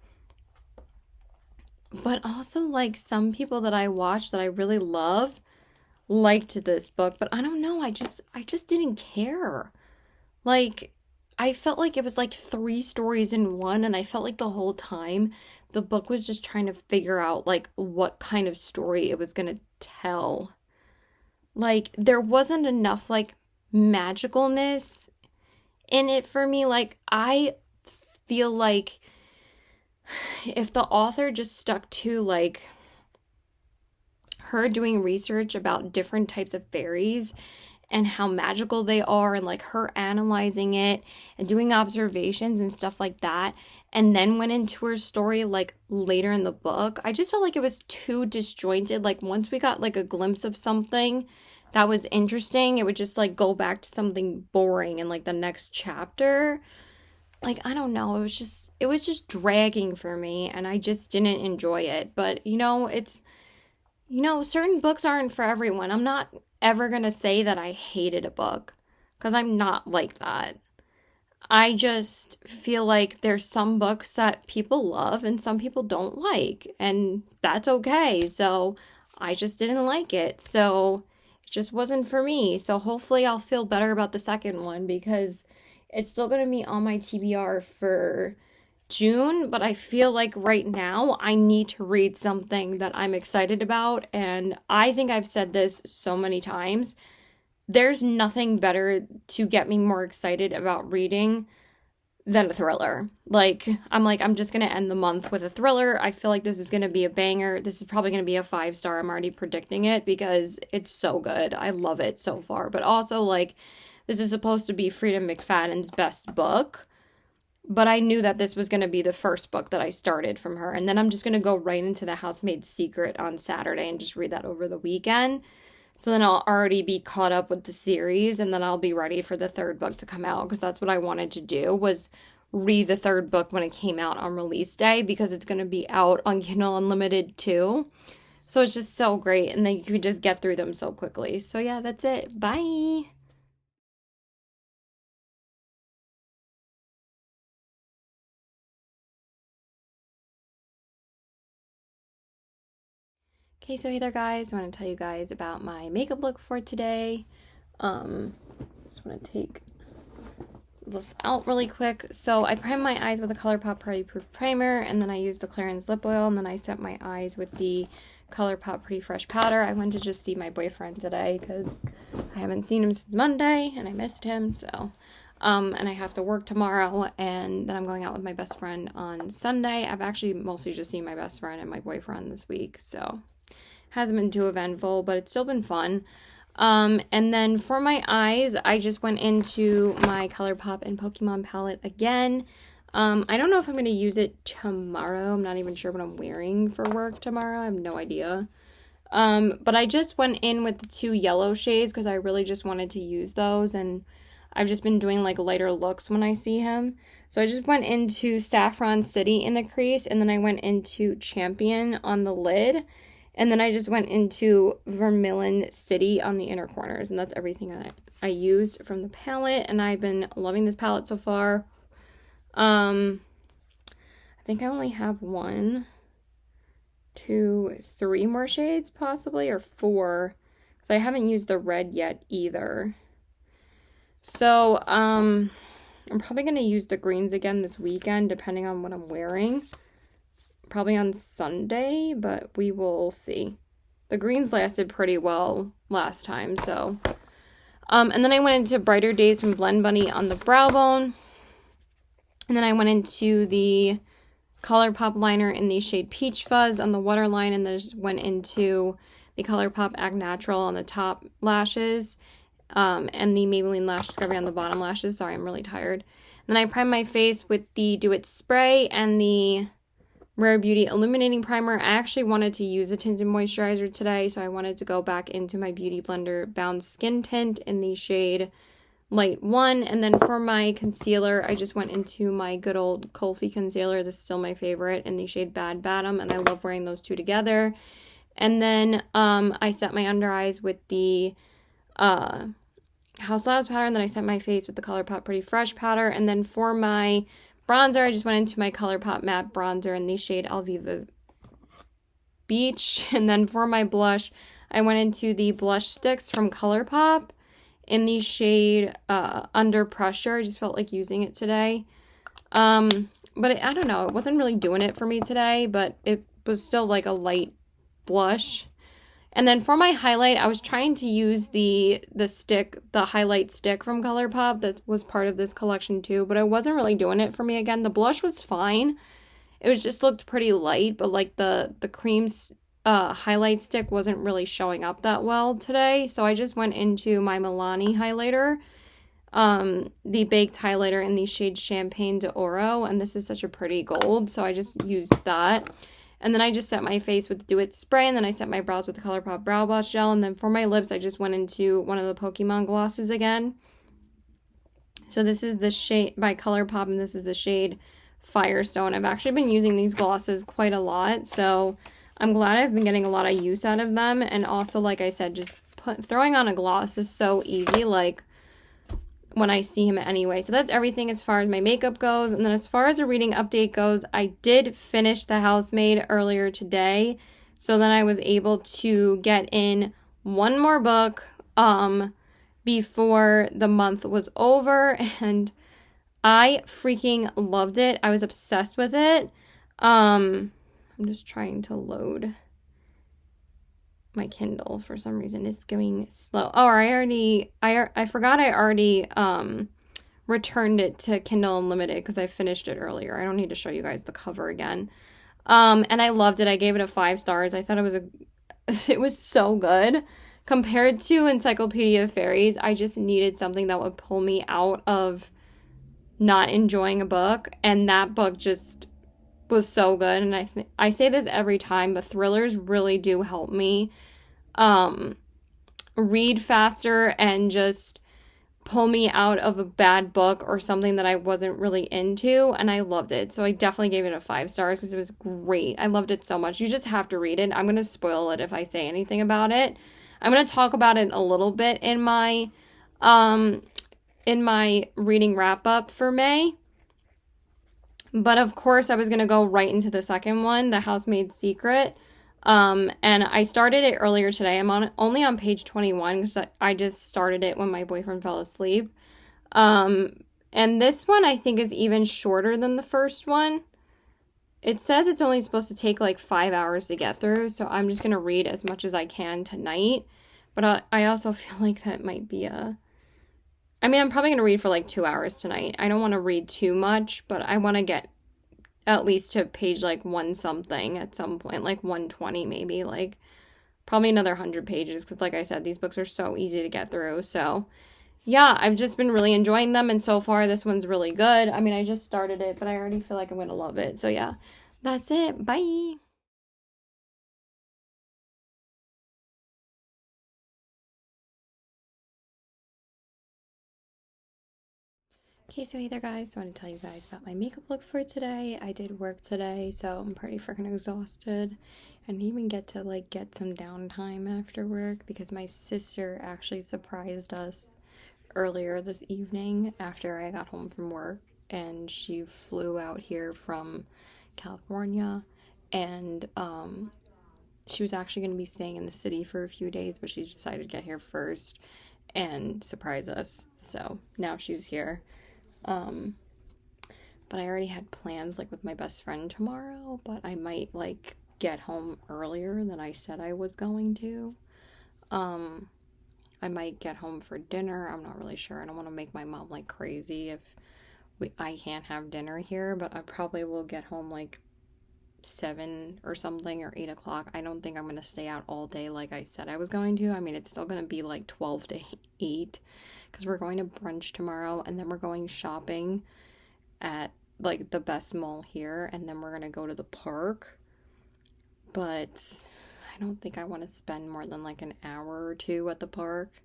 A: but also, like, some people that I watched that I really loved liked this book, but I don't know, I just didn't care. Like, I felt like it was like three stories in one, and I felt like the whole time the book was just trying to figure out like what kind of story it was going to tell. Like, there wasn't enough like magicalness in it for me. Like, I feel like if the author just stuck to like her doing research about different types of fairies and how magical they are, and like her analyzing it and doing observations and stuff like that, and then went into her story like later in the book, I just felt like it was too disjointed. Like, once we got like a glimpse of something that was interesting, it would just like go back to something boring in like the next chapter. Like, I don't know, it was just dragging for me, and I just didn't enjoy it. But certain books aren't for everyone. I'm not ever going to say that I hated a book because I'm not like that. I just feel like there's some books that people love and some people don't like, and that's okay. So I just didn't like it. So it just wasn't for me. So hopefully I'll feel better about the second one because it's still going to be on my TBR for June, but I feel like right now I need to read something that I'm excited about. And I think I've said this so many times. There's nothing better to get me more excited about reading than a thriller. I'm just going to end the month with a thriller. I feel like this is going to be a banger. This is probably going to be a 5-star. I'm already predicting it because it's so good. I love it so far. But also, like, this is supposed to be Freedom McFadden's best book. But I knew that this was going to be the first book that I started from her. And then I'm just going to go right into The Housemaid's Secret on Saturday and just read that over the weekend. So then I'll already be caught up with the series, and then I'll be ready for the third book to come out, because that's what I wanted to do, was read the third book when it came out on release day, because it's going to be out on Kindle Unlimited too. So it's just so great, and then you can just get through them so quickly. So yeah, that's it. Bye! Okay, so hey there guys, I want to tell you guys about my makeup look for today. Just want to take this out really quick. So I primed my eyes with a Colourpop Pretty Proof Primer, and then I used the Clarins lip oil, and then I set my eyes with the Colourpop Pretty Fresh Powder. I went to just see my boyfriend today because I haven't seen him since Monday, and I missed him, so... and I have to work tomorrow, and then I'm going out with my best friend on Sunday. I've actually mostly just seen my best friend and my boyfriend this week, so... hasn't been too eventful, but it's still been fun. And then for my eyes, I just went into my Colourpop and Pokemon palette again. I don't know if I'm going to use it tomorrow. I'm not even sure what I'm wearing for work tomorrow. I have no idea. But I just went in with the 2 yellow shades because I really just wanted to use those, and I've just been doing like lighter looks when I see him. So I just went into Saffron City in the crease, and then I went into Champion on the lid. And then I just went into Vermilion City on the inner corners. And that's everything that I used from the palette. And I've been loving this palette so far. I think I only have 1, 2, 3 more shades possibly. Or 4. Because I haven't used the red yet either. So, I'm probably going to use the greens again this weekend, depending on what I'm wearing. Probably on Sunday, but we will see. The greens lasted pretty well last time, so. And then I went into Brighter Days from Blend Bunny on the brow bone. And then I went into the Colourpop liner in the shade Peach Fuzz on the waterline, and then just went into the Colourpop Act Natural on the top lashes, and the Maybelline Lash Discovery on the bottom lashes. Sorry, I'm really tired. And then I primed my face with the Do It Spray and the Rare Beauty Illuminating Primer. I actually wanted to use a tinted moisturizer today, so I wanted to go back into my Beauty Blender Bound Skin Tint in the shade light one. And then for my concealer, I just went into my good old Kulfi concealer. This is still my favorite in the shade Bad Batum, and I love wearing those two together. And then I set my under eyes with the House Labs powder, and then I set my face with the Colourpop Pretty Fresh powder. And then for my bronzer, I just went into my Colourpop matte bronzer in the shade Alviva Beach. And then for my blush, I went into the blush sticks from Colourpop in the shade Under Pressure. I just felt like using it today. But I don't know, it wasn't really doing it for me today, but it was still like a light blush. And then for my highlight, I was trying to use the highlight stick from Colourpop that was part of this collection too, but it wasn't really doing it for me again. The blush was fine. It was just looked pretty light, but like the cream highlight stick wasn't really showing up that well today. So I just went into my Milani highlighter, the baked highlighter in the shade Champagne d'Oro, and this is such a pretty gold, so I just used that. And then I just set my face with the Do It spray, and then I set my brows with the Colourpop Brow Blush Gel. And then for my lips, I just went into one of the Pokemon glosses again. So this is the shade by Colourpop, and this is the shade Firestone. I've actually been using these glosses quite a lot, so I'm glad I've been getting a lot of use out of them. And also, like I said, just throwing on a gloss is so easy, like when I see him anyway. So that's everything as far as my makeup goes. And then as far as a reading update goes, I did finish The Housemaid earlier today. So then I was able to get in one more book before the month was over, and I freaking loved it. I was obsessed with it. I'm just trying to load my Kindle for some reason. It's going slow. Oh, I forgot I already returned it to Kindle Unlimited because I finished it earlier. I don't need to show you guys the cover again. And I loved it. I gave it a 5 stars. I thought it was so good. Compared to Encyclopedia of Fairies, I just needed something that would pull me out of not enjoying a book, and that book just was so good. And I say this every time, but thrillers really do help me read faster and just pull me out of a bad book or something that I wasn't really into, and I loved it. So I definitely gave it a 5 stars because it was great. I loved it so much. You just have to read it. I'm going to spoil it if I say anything about it. I'm going to talk about it a little bit in my reading wrap up for May. But of course, I was going to go right into the second one, The Housemaid's Secret. And I started it earlier today. I'm only on page 21 because I just started it when my boyfriend fell asleep. And this one I think is even shorter than the first one. It says it's only supposed to take like 5 hours to get through, so I'm just going to read as much as I can tonight. But I also feel like that might be I'm probably going to read for like 2 hours tonight. I don't want to read too much, but I want to get at least to page like 1 something at some point, like 120 maybe, like probably another 100 pages, because like I said, these books are so easy to get through. So yeah, I've just been really enjoying them, and so far this one's really good. I just started it, but I already feel like I'm going to love it. So yeah, that's it. Bye! Okay, so hey there guys, I want to tell you guys about my makeup look for today. I did work today, so I'm pretty freaking exhausted. I didn't even get to like get some downtime after work because my sister actually surprised us earlier this evening after I got home from work, and she flew out here from California, and she was actually going to be staying in the city for a few days, but she decided to get here first and surprise us. So now she's here. But I already had plans like with my best friend tomorrow, but I might like get home earlier than I said I was going to. I might get home for dinner. I'm not really sure. I don't want to make my mom like crazy if I can't have dinner here, but I probably will get home like 7 or something, or 8 o'clock. I don't think I'm going to stay out all day like I said I was going to. It's still going to be like 12 to 8 because we're going to brunch tomorrow, and then we're going shopping at like the best mall here, and then we're going to go to the park. But I don't think I want to spend more than like an hour or two at the park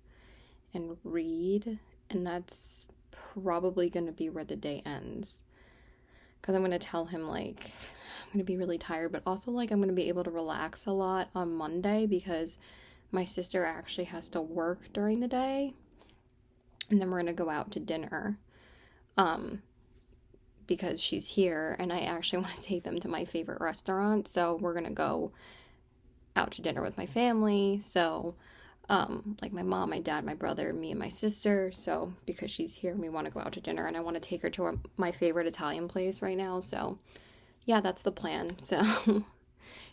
A: and read and that's probably going to be where the day ends. Because I'm going to tell him, like, I'm going to be really tired, but also, like, I'm going to be able to relax a lot on Monday because my sister actually has to work during the day. And then we're going to go out to dinner because she's here, and I actually want to take them to my favorite restaurant. So we're going to go out to dinner with my family. So, like my mom, my dad, my brother, me, and my sister. So because she's here, we want to go out to dinner, and I want to take her to my favorite Italian place right now. So yeah, that's the plan. So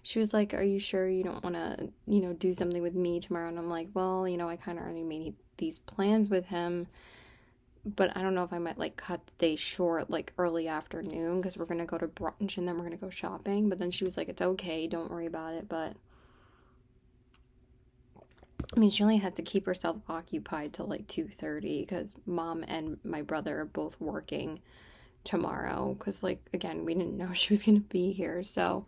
A: she was like, are you sure you don't want to, do something with me tomorrow? And I'm like, well, I kind of already made these plans with him, but I don't know if I might, like, cut the day short, like, early afternoon, because we're going to go to brunch, and then we're going to go shopping. But then she was like, it's okay, don't worry about it. But I mean, she only had to keep herself occupied till, like, 2:30, because Mom and my brother are both working tomorrow, because, like, again, we didn't know she was going to be here, so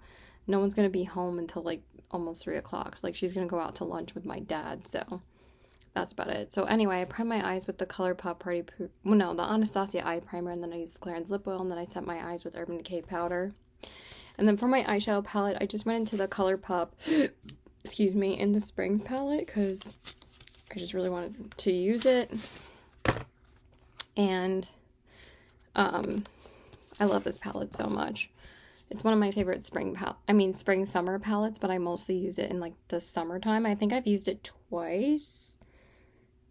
A: no one's going to be home until, like, almost 3 o'clock. Like, she's going to go out to lunch with my dad, so that's about it. So anyway, I primed my eyes with the Colourpop the Anastasia eye primer, and then I used the Clarins lip oil, and then I set my eyes with Urban Decay powder. And then for my eyeshadow palette, I just went into the Colourpop, excuse me, in the Springs palette, because I just really wanted to use it. And I love this palette so much. It's one of my favorite spring-summer palettes, but I mostly use it in, like, the summertime. I think I've used it twice.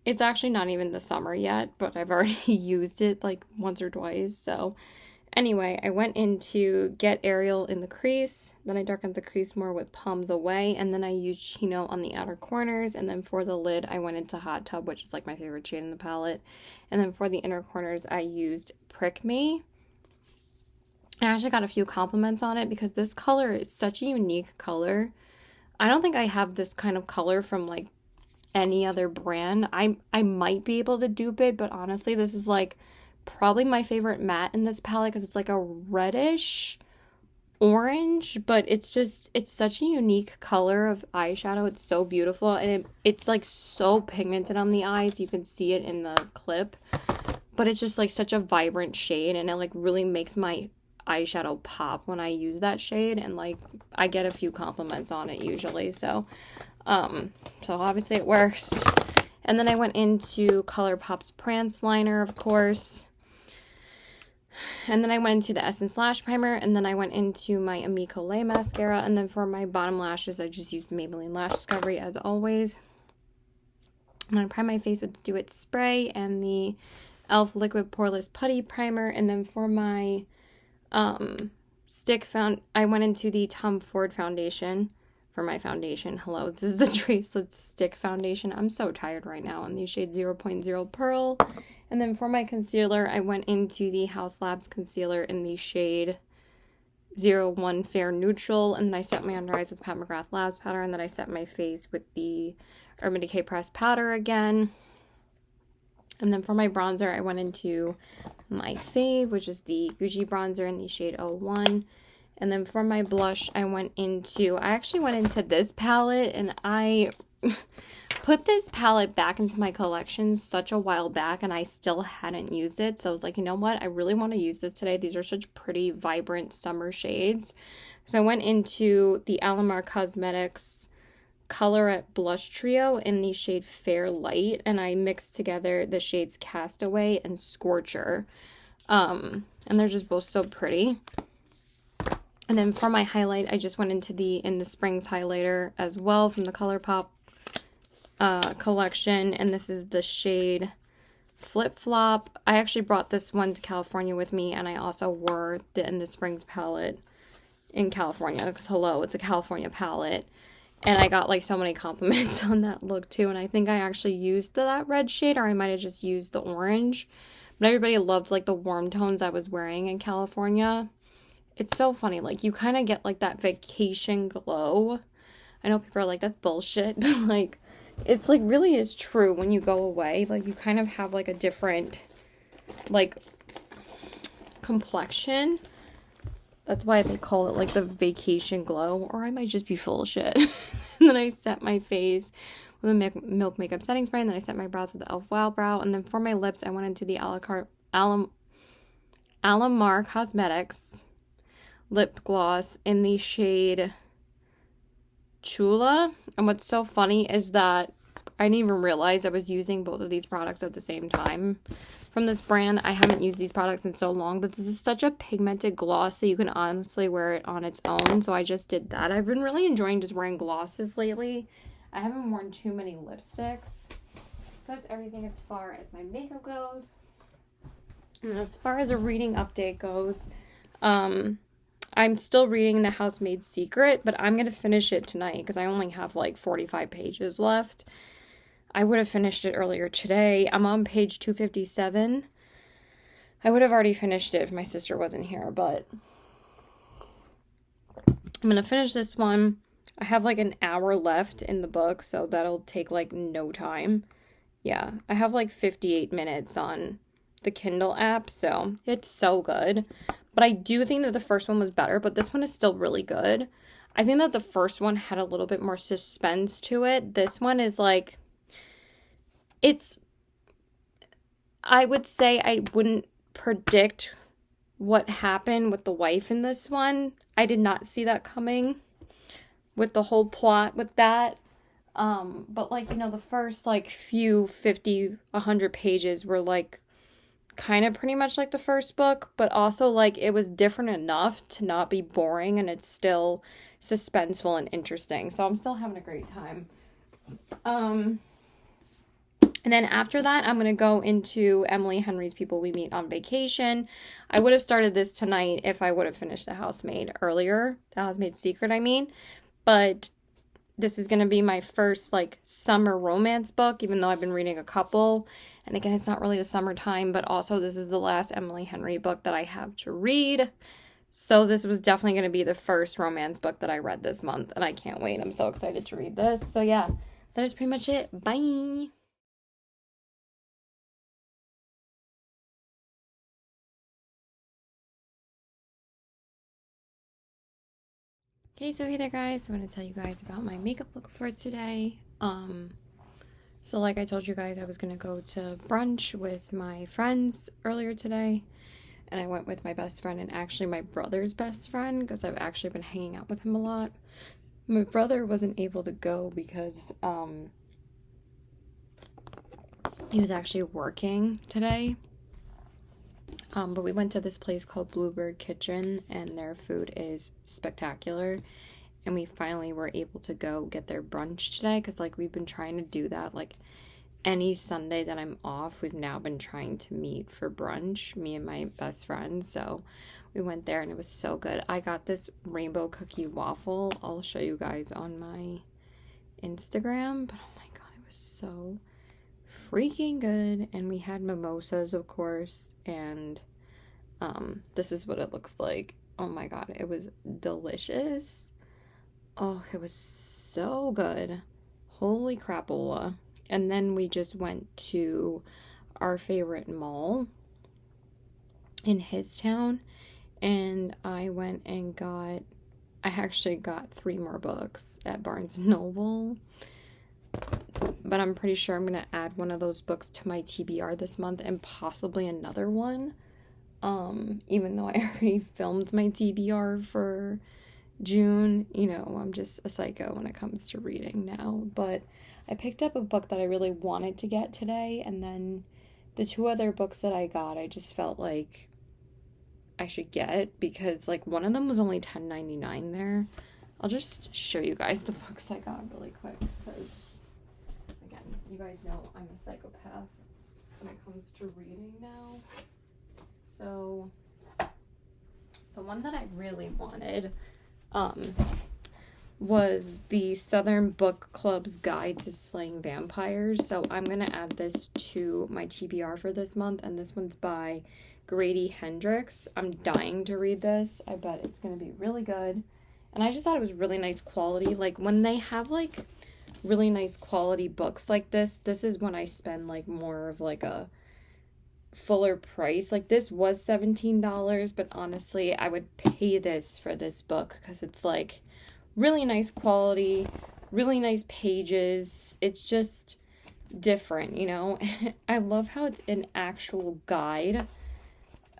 A: It's actually not even the summer yet, but I've already used it, like, once or twice. So anyway, I went into Get Aerial in the crease. Then I darkened the crease more with Palms Away. And then I used Chino on the outer corners. And then for the lid, I went into Hot Tub, which is, like, my favorite shade in the palette. And then for the inner corners, I used Prick Me. I actually got a few compliments on it because this color is such a unique color. I don't think I have this kind of color from, like, any other brand. I might be able to dupe it, but honestly, this is, like, probably my favorite matte in this palette because it's, like, a reddish orange, but it's such a unique color of eyeshadow. It's so beautiful, and it's like so pigmented on the eyes. You can see it in the clip, but it's just, like, such a vibrant shade, and it, like, really makes my eyeshadow pop when I use that shade, and, like, I get a few compliments on it usually, so obviously it works. And then I went into Colourpop's Prance liner, of course, and then I went into the Essence Lash Primer, and then I went into my Amico Lay mascara, and then for my bottom lashes, I just used Maybelline Lash Discovery as always. And I primed my face with the Do It Spray and the e.l.f. Liquid Poreless Putty Primer, and then for my I went into the Tom Ford foundation for my foundation. Hello, this is the Traceless Stick Foundation. I'm so tired right now on these shades 0.0 Pearl. And then for my concealer, I went into the House Labs concealer in the shade 01 Fair Neutral, and then I set my under eyes with Pat McGrath Labs powder, and then I set my face with the Urban Decay Pressed powder again. And then for my bronzer, I went into my fave, which is the Gucci bronzer in the shade 01. And then for my blush, I actually went into this palette, and I put this palette back into my collection such a while back, and I still hadn't used it. So I was like, you know what? I really want to use this today. These are such pretty, vibrant summer shades. So I went into the Alamar Cosmetics Colorette Blush Trio in the shade Fair Light, and I mixed together the shades Castaway and Scorcher. And they're just both so pretty. And then for my highlight, I just went into In the Springs highlighter as well from the Colourpop collection, and this is the shade Flip Flop. I actually brought this one to California with me, and I also wore the In the Springs palette in California, because hello, it's a California palette. And I got, like, so many compliments on that look too, and I think I actually used that red shade, or I might have just used the orange. But everybody loved, like, the warm tones I was wearing in California. It's so funny, like, you kind of get, like, that vacation glow. I know people are like, that's bullshit, but, like, it's, like, really is true when you go away. Like, you kind of have, like, a different, like, complexion. That's why they call it, like, the vacation glow, or I might just be full of shit. And then I set my face with a Milk Makeup setting spray, and then I set my brows with the e.l.f. Wow Brow. And then for my lips, I went into the Alamar Cosmetics lip gloss in the shade Chula. And what's so funny is that I didn't even realize I was using both of these products at the same time from this brand. I haven't used these products in so long, but this is such a pigmented gloss that you can honestly wear it on its own. So I just did that. I've been really enjoying just wearing glosses lately. I haven't worn too many lipsticks. So that's everything as far as my makeup goes. And as far as a reading update goes, I'm still reading The Housemaid's Secret, but I'm going to finish it tonight because I only have like 45 pages left. I would have finished it earlier today. I'm on page 257. I would have already finished it if my sister wasn't here, but I'm going to finish this one. I have like an hour left in the book, so that'll take like no time. Yeah, I have like 58 minutes on the Kindle app, so it's so good. But I do think that the first one was better, but this one is still really good. I think that the first one had a little bit more suspense to it. This one is like, I would say I wouldn't predict what happened with the wife in this one. I did not see that coming with the whole plot with that. But like, you know, the first like few 50, 100 pages were like kind of pretty much like the first book, but also like it was different enough to not be boring, and it's still suspenseful and interesting. So I'm still having a great time. And then after that, I'm going to go into Emily Henry's People We Meet on Vacation. I would have started this tonight if I would have finished The Housemaid earlier. The Housemaid's Secret, I mean. But this is going to be my first, like, summer romance book, even though I've been reading a couple. And again, it's not really the summertime, but also this is the last Emily Henry book that I have to read. So this was definitely going to be the first romance book that I read this month. And I can't wait. I'm so excited to read this. So yeah, that is pretty much it. Bye! Okay, so hey there guys, I want to tell you guys about my makeup look for today. So like I told you guys, I was going to go to brunch with my friends earlier today, and I went with my best friend and actually my brother's best friend because I've actually been hanging out with him a lot. My brother wasn't able to go because he was actually working today. But we went to this place called Bluebird Kitchen, and their food is spectacular. And we finally were able to go get their brunch today because, like, we've been trying to do that. Like, any Sunday that I'm off, we've now been trying to meet for brunch, me and my best friend. So we went there, and it was so good. I got this rainbow cookie waffle. I'll show you guys on my Instagram. But, oh, my God, it was so freaking good. And we had mimosas, of course, and this is what it looks like. Oh my God, it was delicious. Oh, it was so good. Holy crapola. And then we just went to our favorite mall in his town, and I went and I actually got 3 more books at Barnes & Noble. But I'm pretty sure I'm going to add one of those books to my TBR this month, and possibly another one. Even though I already filmed my TBR for June, you know, I'm just a psycho when it comes to reading now. But I picked up a book that I really wanted to get today, and then the 2 other books that I got, I just felt like I should get because, like, one of them was only $10.99 there. I'll just show you guys the books I got really quick because, again, you guys know I'm a psychopath when it comes to reading now. So the one that I really wanted was the Southern Book Club's Guide to Slaying Vampires. So I'm going to add this to my TBR for this month, and this one's by Grady Hendrix. I'm dying to read this. I bet it's going to be really good. And I just thought it was really nice quality. Like, when they have, like, really nice quality books like this is when I spend, like, more of, like, a fuller price. Like, this was $17, but honestly, I would pay this for this book because it's, like, really nice quality. really nice pages. It's just different, you know. I love how it's an actual guide.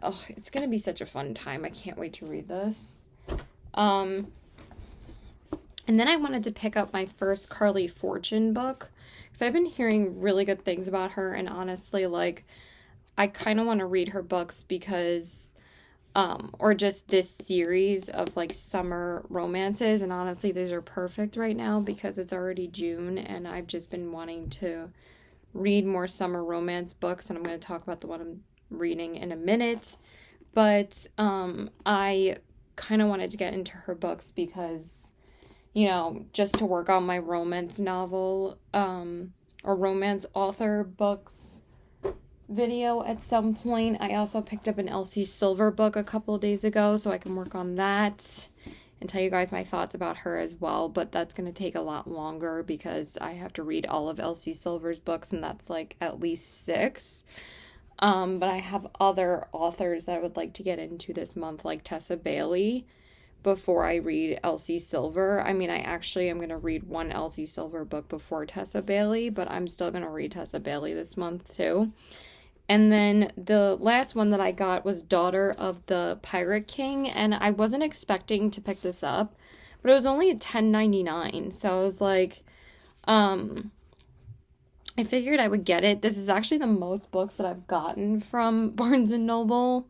A: Oh, it's gonna be such a fun time. I can't wait to read this. And then I wanted to pick up my first Carly Fortune book because I've been hearing really good things about her, and honestly, like, I kind of want to read her books because or just this series of like summer romances, and honestly these are perfect right now because it's already June and I've just been wanting to read more summer romance books, and I'm going to talk about the one I'm reading in a minute. But I kind of wanted to get into her books because, you know, just to work on my romance novel or romance author books video at some point. I also picked up an Elsie Silver book a couple of days ago, so I can work on that and tell you guys my thoughts about her as well, but that's going to take a lot longer because I have to read all of Elsie Silver's books, and that's like at least 6. But I have other authors that I would like to get into this month, like Tessa Bailey, before I read Elsie Silver. I mean, I actually am going to read one Elsie Silver book before Tessa Bailey, but I'm still going to read Tessa Bailey this month too. And then the last one that I got was Daughter of the Pirate King, and I wasn't expecting to pick this up, but it was only $10.99, so I was like, I figured I would get it. This is actually the most books that I've gotten from Barnes & Noble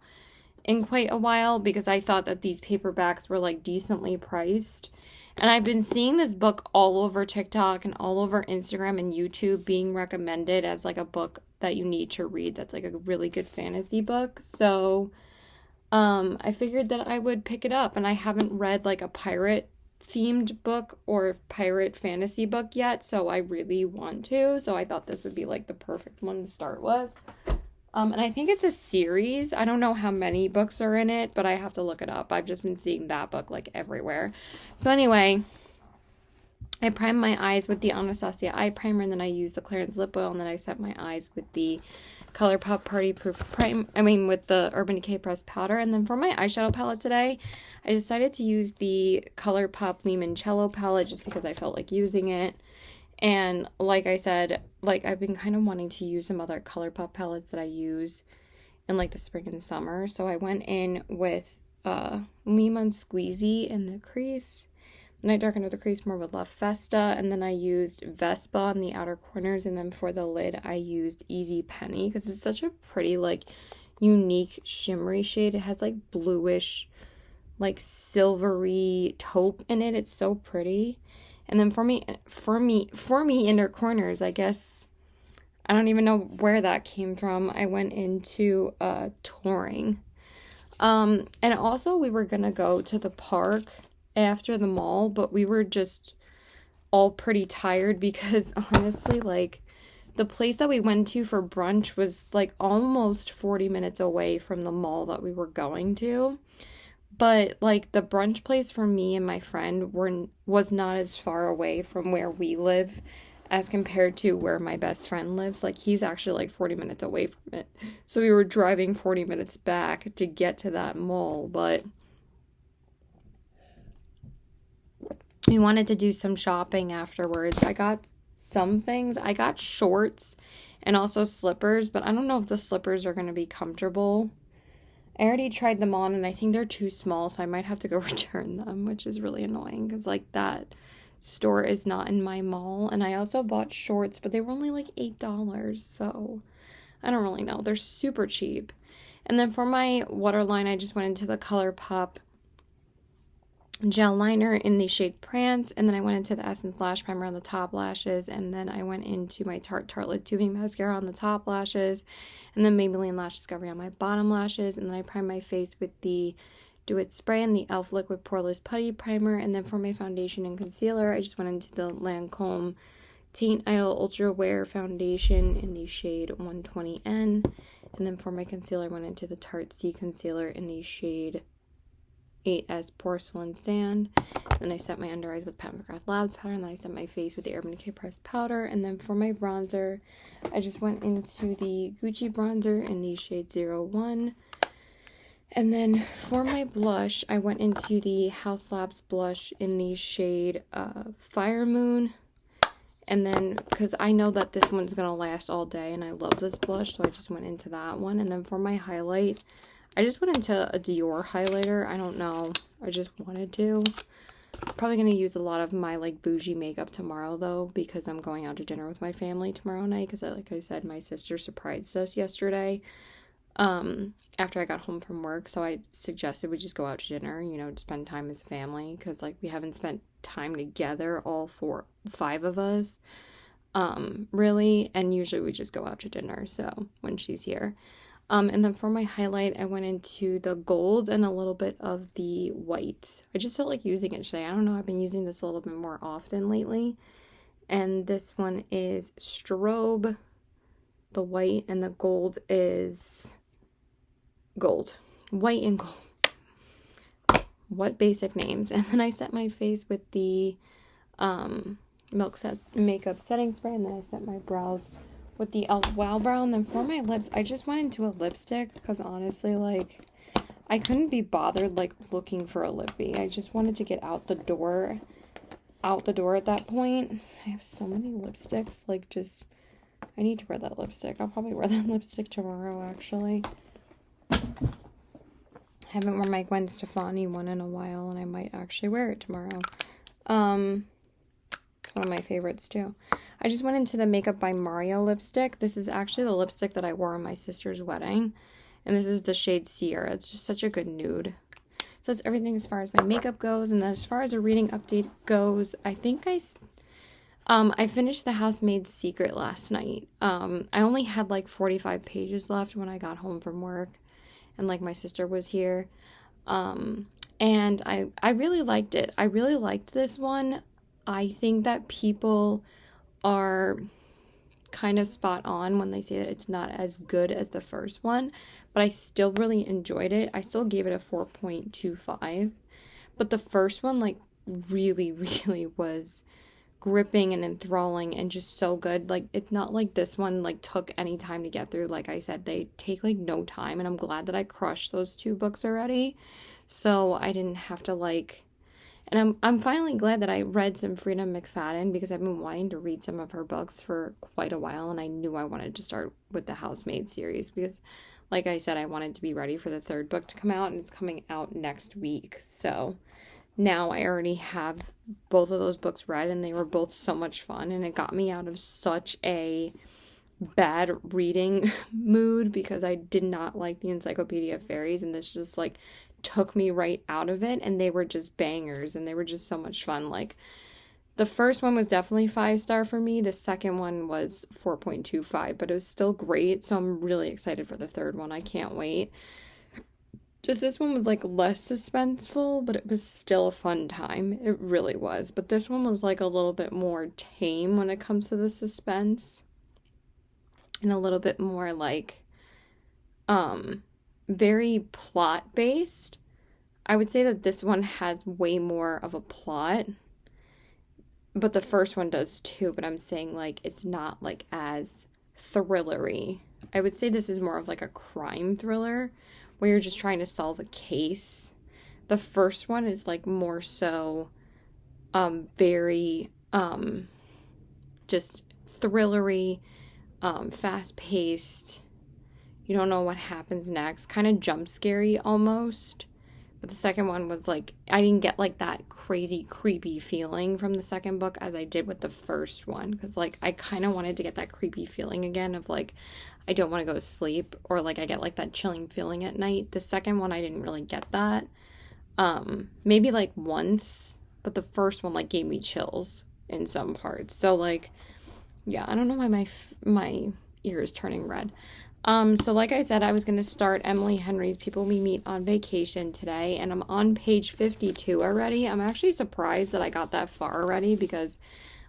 A: in quite a while because I thought that these paperbacks were like decently priced. And I've been seeing this book all over TikTok and all over Instagram and YouTube being recommended as like a book that you need to read that's like a really good fantasy book. So I figured that I would pick it up, and I haven't read like a pirate themed book or pirate fantasy book yet, so I really want to. So I thought this would be like the perfect one to start with. And I think it's a series. I don't know how many books are in it, but I have to look it up. I've just been seeing that book like everywhere. So anyway, I primed my eyes with the Anastasia eye primer, and then I used the Clarins lip oil, and then I set my eyes with the Colourpop Party Proof with the Urban Decay pressed powder. And then for my eyeshadow palette today, I decided to use the Colourpop Limoncello palette just because I felt like using it. And like I said, like I've been kind of wanting to use some other Colourpop palettes that I use in like the spring and summer. So I went in with Lemon Squeezy in the crease. Then I darkened the crease more with La Festa, and then I used Vespa on the outer corners, and then for the lid I used Easy Penny because it's such a pretty like unique shimmery shade. It has like bluish like silvery taupe in it. It's so pretty. And then for me inner corners, I guess, I don't even know where that came from. I went into touring. And also we were going to go to the park after the mall, but we were just all pretty tired because honestly, like, the place that we went to for brunch was like almost 40 minutes away from the mall that we were going to. But like the brunch place for me and my friend was not as far away from where we live as compared to where my best friend lives. Like he's actually like 40 minutes away from it. So we were driving 40 minutes back to get to that mall, but we wanted to do some shopping afterwards. I got some things. I got shorts and also slippers, but I don't know if the slippers are going to be comfortable. I already tried them on, and I think they're too small, so I might have to go return them, which is really annoying, because, like, that store is not in my mall, and I also bought shorts, but they were only, like, $8, so I don't really know. They're super cheap. And then for my waterline, I just went into the Colourpop gel liner in the shade Prance, and then I went into the Essence Lash Primer on the top lashes, and then I went into my Tarte Tartelette Tubing Mascara on the top lashes, and then Maybelline Lash Discovery on my bottom lashes, and then I primed my face with the Do It Spray and the e.l.f. Liquid Poreless Putty Primer, and then for my foundation and concealer, I just went into the Lancome Teint Idol Ultra Wear Foundation in the shade 120N, and then for my concealer, I went into the Tarte C Concealer in the shade 8S Porcelain Sand. Then I set my under eyes with Pat McGrath Labs powder, and then I set my face with the Urban Decay pressed powder. And then for my bronzer, I just went into the Gucci bronzer in the shade 01. And then for my blush, I went into the House Labs blush in the shade Fire Moon. And then, because I know that this one's going to last all day, and I love this blush, so I just went into that one. And then for my highlight, I just went into a Dior highlighter. I don't know. I just wanted to. Probably going to use a lot of my, like, bougie makeup tomorrow, though, because I'm going out to dinner with my family tomorrow night. Because, like I said, my sister surprised us yesterday after I got home from work. So I suggested we just go out to dinner, you know, to spend time as a family. Because, like, we haven't spent time together, all five of us, really. And usually we just go out to dinner, so, when she's here. And then for my highlight, I went into the gold and a little bit of the white. I just felt like using it today. I don't know, I've been using this a little bit more often lately. And this one is Strobe. The white and the gold is gold. White and gold. What basic names. And then I set my face with the Milk Makeup Setting Spray, and then I set my brows with the e.l.f. Wow Brow. And then for my lips, I just went into a lipstick because honestly, like, I couldn't be bothered, like, looking for a lippy. I just wanted to get out the door at that point. I have so many lipsticks, like, just, I need to wear that lipstick. I'll probably wear that lipstick tomorrow, actually. I haven't worn my Gwen Stefani one in a while, and I might actually wear it tomorrow. It's one of my favorites, too. I just went into the Makeup by Mario lipstick. This is actually the lipstick that I wore on my sister's wedding. And this is the shade Sierra. It's just such a good nude. So that's everything as far as my makeup goes. And then as far as a reading update goes, I think I finished The Housemaid's Secret last night. I only had like 45 pages left when I got home from work. And like my sister was here. And I really liked it. I really liked this one. I think that people are kind of spot on when they say that it's not as good as the first one, but I still really enjoyed it. I still gave it a 4.25, but the first one, like, really, really was gripping and enthralling and just so good. Like, it's not like this one, like, took any time to get through. Like I said, they take, like, no time, and I'm glad that I crushed those 2 books already, so I didn't have to, like, and I'm finally glad that I read some Freedom McFadden, because I've been wanting to read some of her books for quite a while, and I knew I wanted to start with the Housemaid series because, like I said, I wanted to be ready for the 3rd book to come out, and it's coming out next week. So now I already have both of those books read, and they were both so much fun, and it got me out of such a bad reading mood because I did not like the Encyclopedia of Fairies, and this just, like, took me right out of it, and they were just bangers, and they were just so much fun. Like, the first one was definitely 5-star for me. The second one was 4.25, but it was still great, so I'm really excited for the 3rd one. I can't wait. Just this one was, like, less suspenseful, but it was still a fun time. It really was. But this one was, like, a little bit more tame when it comes to the suspense, and a little bit more, like, very plot based. I would say that this one has way more of a plot, but the first one does too, but I'm saying, like, it's not, like, as thrillery. I would say this is more of like a crime thriller where you're just trying to solve a case. The first one is, like, more so very just thrillery, fast paced. You don't know what happens next. Kind of jump scary almost. But the second one was, like, I didn't get, like, that crazy, creepy feeling from the second book as I did with the first one. Because, like, I kind of wanted to get that creepy feeling again of, like, I don't want to go to sleep. Or, like, I get, like, that chilling feeling at night. The second one, I didn't really get that. Maybe, like, once. But the first one, like, gave me chills in some parts. So, like, yeah, I don't know why my ear is turning red. So like I said, I was going to start Emily Henry's People We Meet on Vacation today, and I'm on page 52 already. I'm actually surprised that I got that far already because,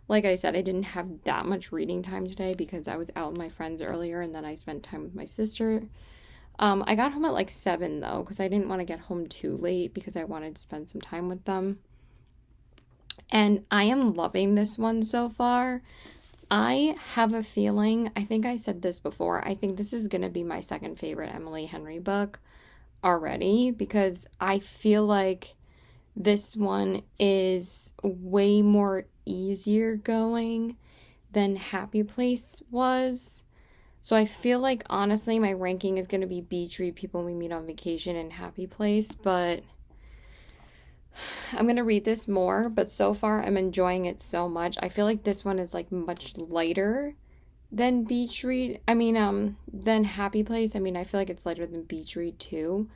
A: like I said, I didn't have that much reading time today because I was out with my friends earlier, and then I spent time with my sister. I got home at like 7 though, because I didn't want to get home too late because I wanted to spend some time with them. And I am loving this one so far. I have a feeling, I think I said this before, I think this is going to be my second favorite Emily Henry book. already because I feel like this one is way more easier going than Happy Place was. So I feel like honestly my ranking is going to be Beach Read, People We Meet on Vacation, and Happy Place, but I'm going to read this more, but so far I'm enjoying it so much. I feel like this one is like much lighter than Beach Read. Than Happy Place. I mean, I feel like it's lighter than Beach Read too.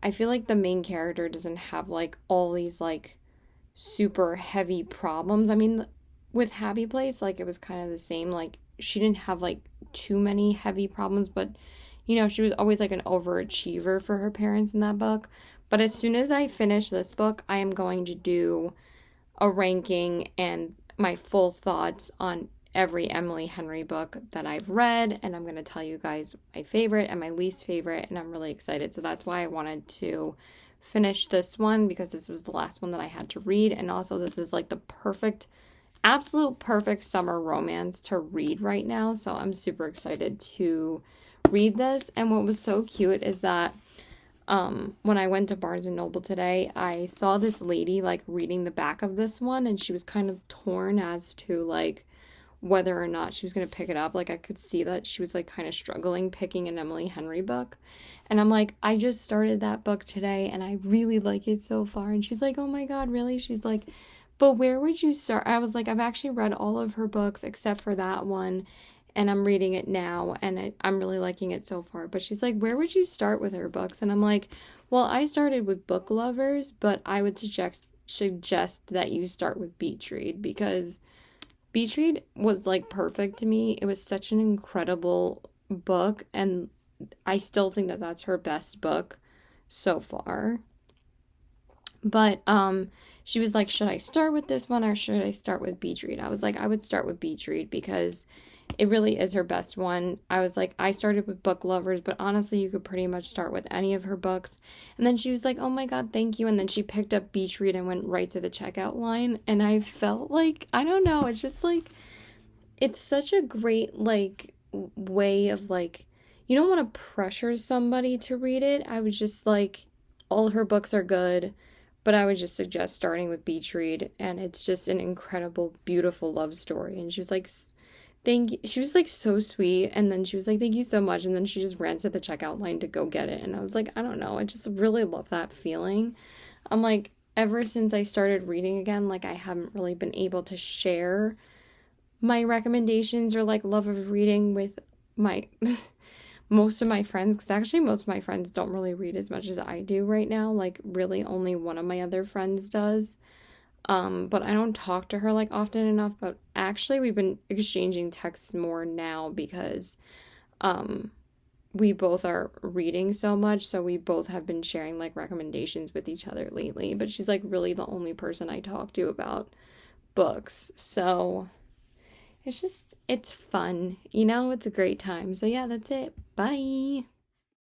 A: I feel like the main character doesn't have like all these like super heavy problems. I mean, with Happy Place, like it was kind of the same. Like she didn't have like too many heavy problems, but she was always like an overachiever for her parents in that book. But as soon as I finish this book, I am going to do a ranking and my full thoughts on every Emily Henry book that I've read, and I'm going to tell you guys my favorite and my least favorite, and I'm really excited. So that's why I wanted to finish this one, because this was the last one that I had to read, and also this is like the absolute perfect summer romance to read right now. So I'm super excited to read this. And what was so cute is that when I went to Barnes and Noble today, I saw this lady like reading the back of this one, and she was kind of torn as to like whether or not she was going to pick it up. Like I could see that she was like kind of struggling picking an Emily Henry book. And I'm like, I just started that book today and I really like it so far. And she's like, oh my God, really? She's like, but where would you start? I was like, I've actually read all of her books except for that one, and I'm reading it now, and I'm really liking it so far. But she's like, where would you start with her books? And I'm like, well, I started with Book Lovers, but I would suggest that you start with Beach Read, because Beach Read was like perfect to me. It was such an incredible book, and I still think that that's her best book so far. But she was like, should I start with this one or should I start with Beach Read? I was like, I would start with Beach Read because it really is her best one. I was like, I started with Book Lovers, but honestly, you could pretty much start with any of her books. And then she was like, oh my God, thank you. And then she picked up Beach Read and went right to the checkout line. And I felt like, I don't know, it's just like, it's such a great like way of like, you don't want to pressure somebody to read it. I was just like, all her books are good, but I would just suggest starting with Beach Read. And it's just an incredible, beautiful love story. And she was like, thank you. She was like so sweet, and then she was like, thank you so much, and then she just ran to the checkout line to go get it. And I was like, I don't know, I just really love that feeling. I'm like, ever since I started reading again, like I haven't really been able to share my recommendations or like love of reading with my most of my friends, because actually most of my friends don't really read as much as I do right now. Like really only one of my other friends does. But I don't talk to her like often enough. But actually we've been exchanging texts more now because we both are reading so much, so we both have been sharing like recommendations with each other lately. But she's like really the only person I talk to about books. So it's fun, it's a great time. So yeah, that's it. Bye.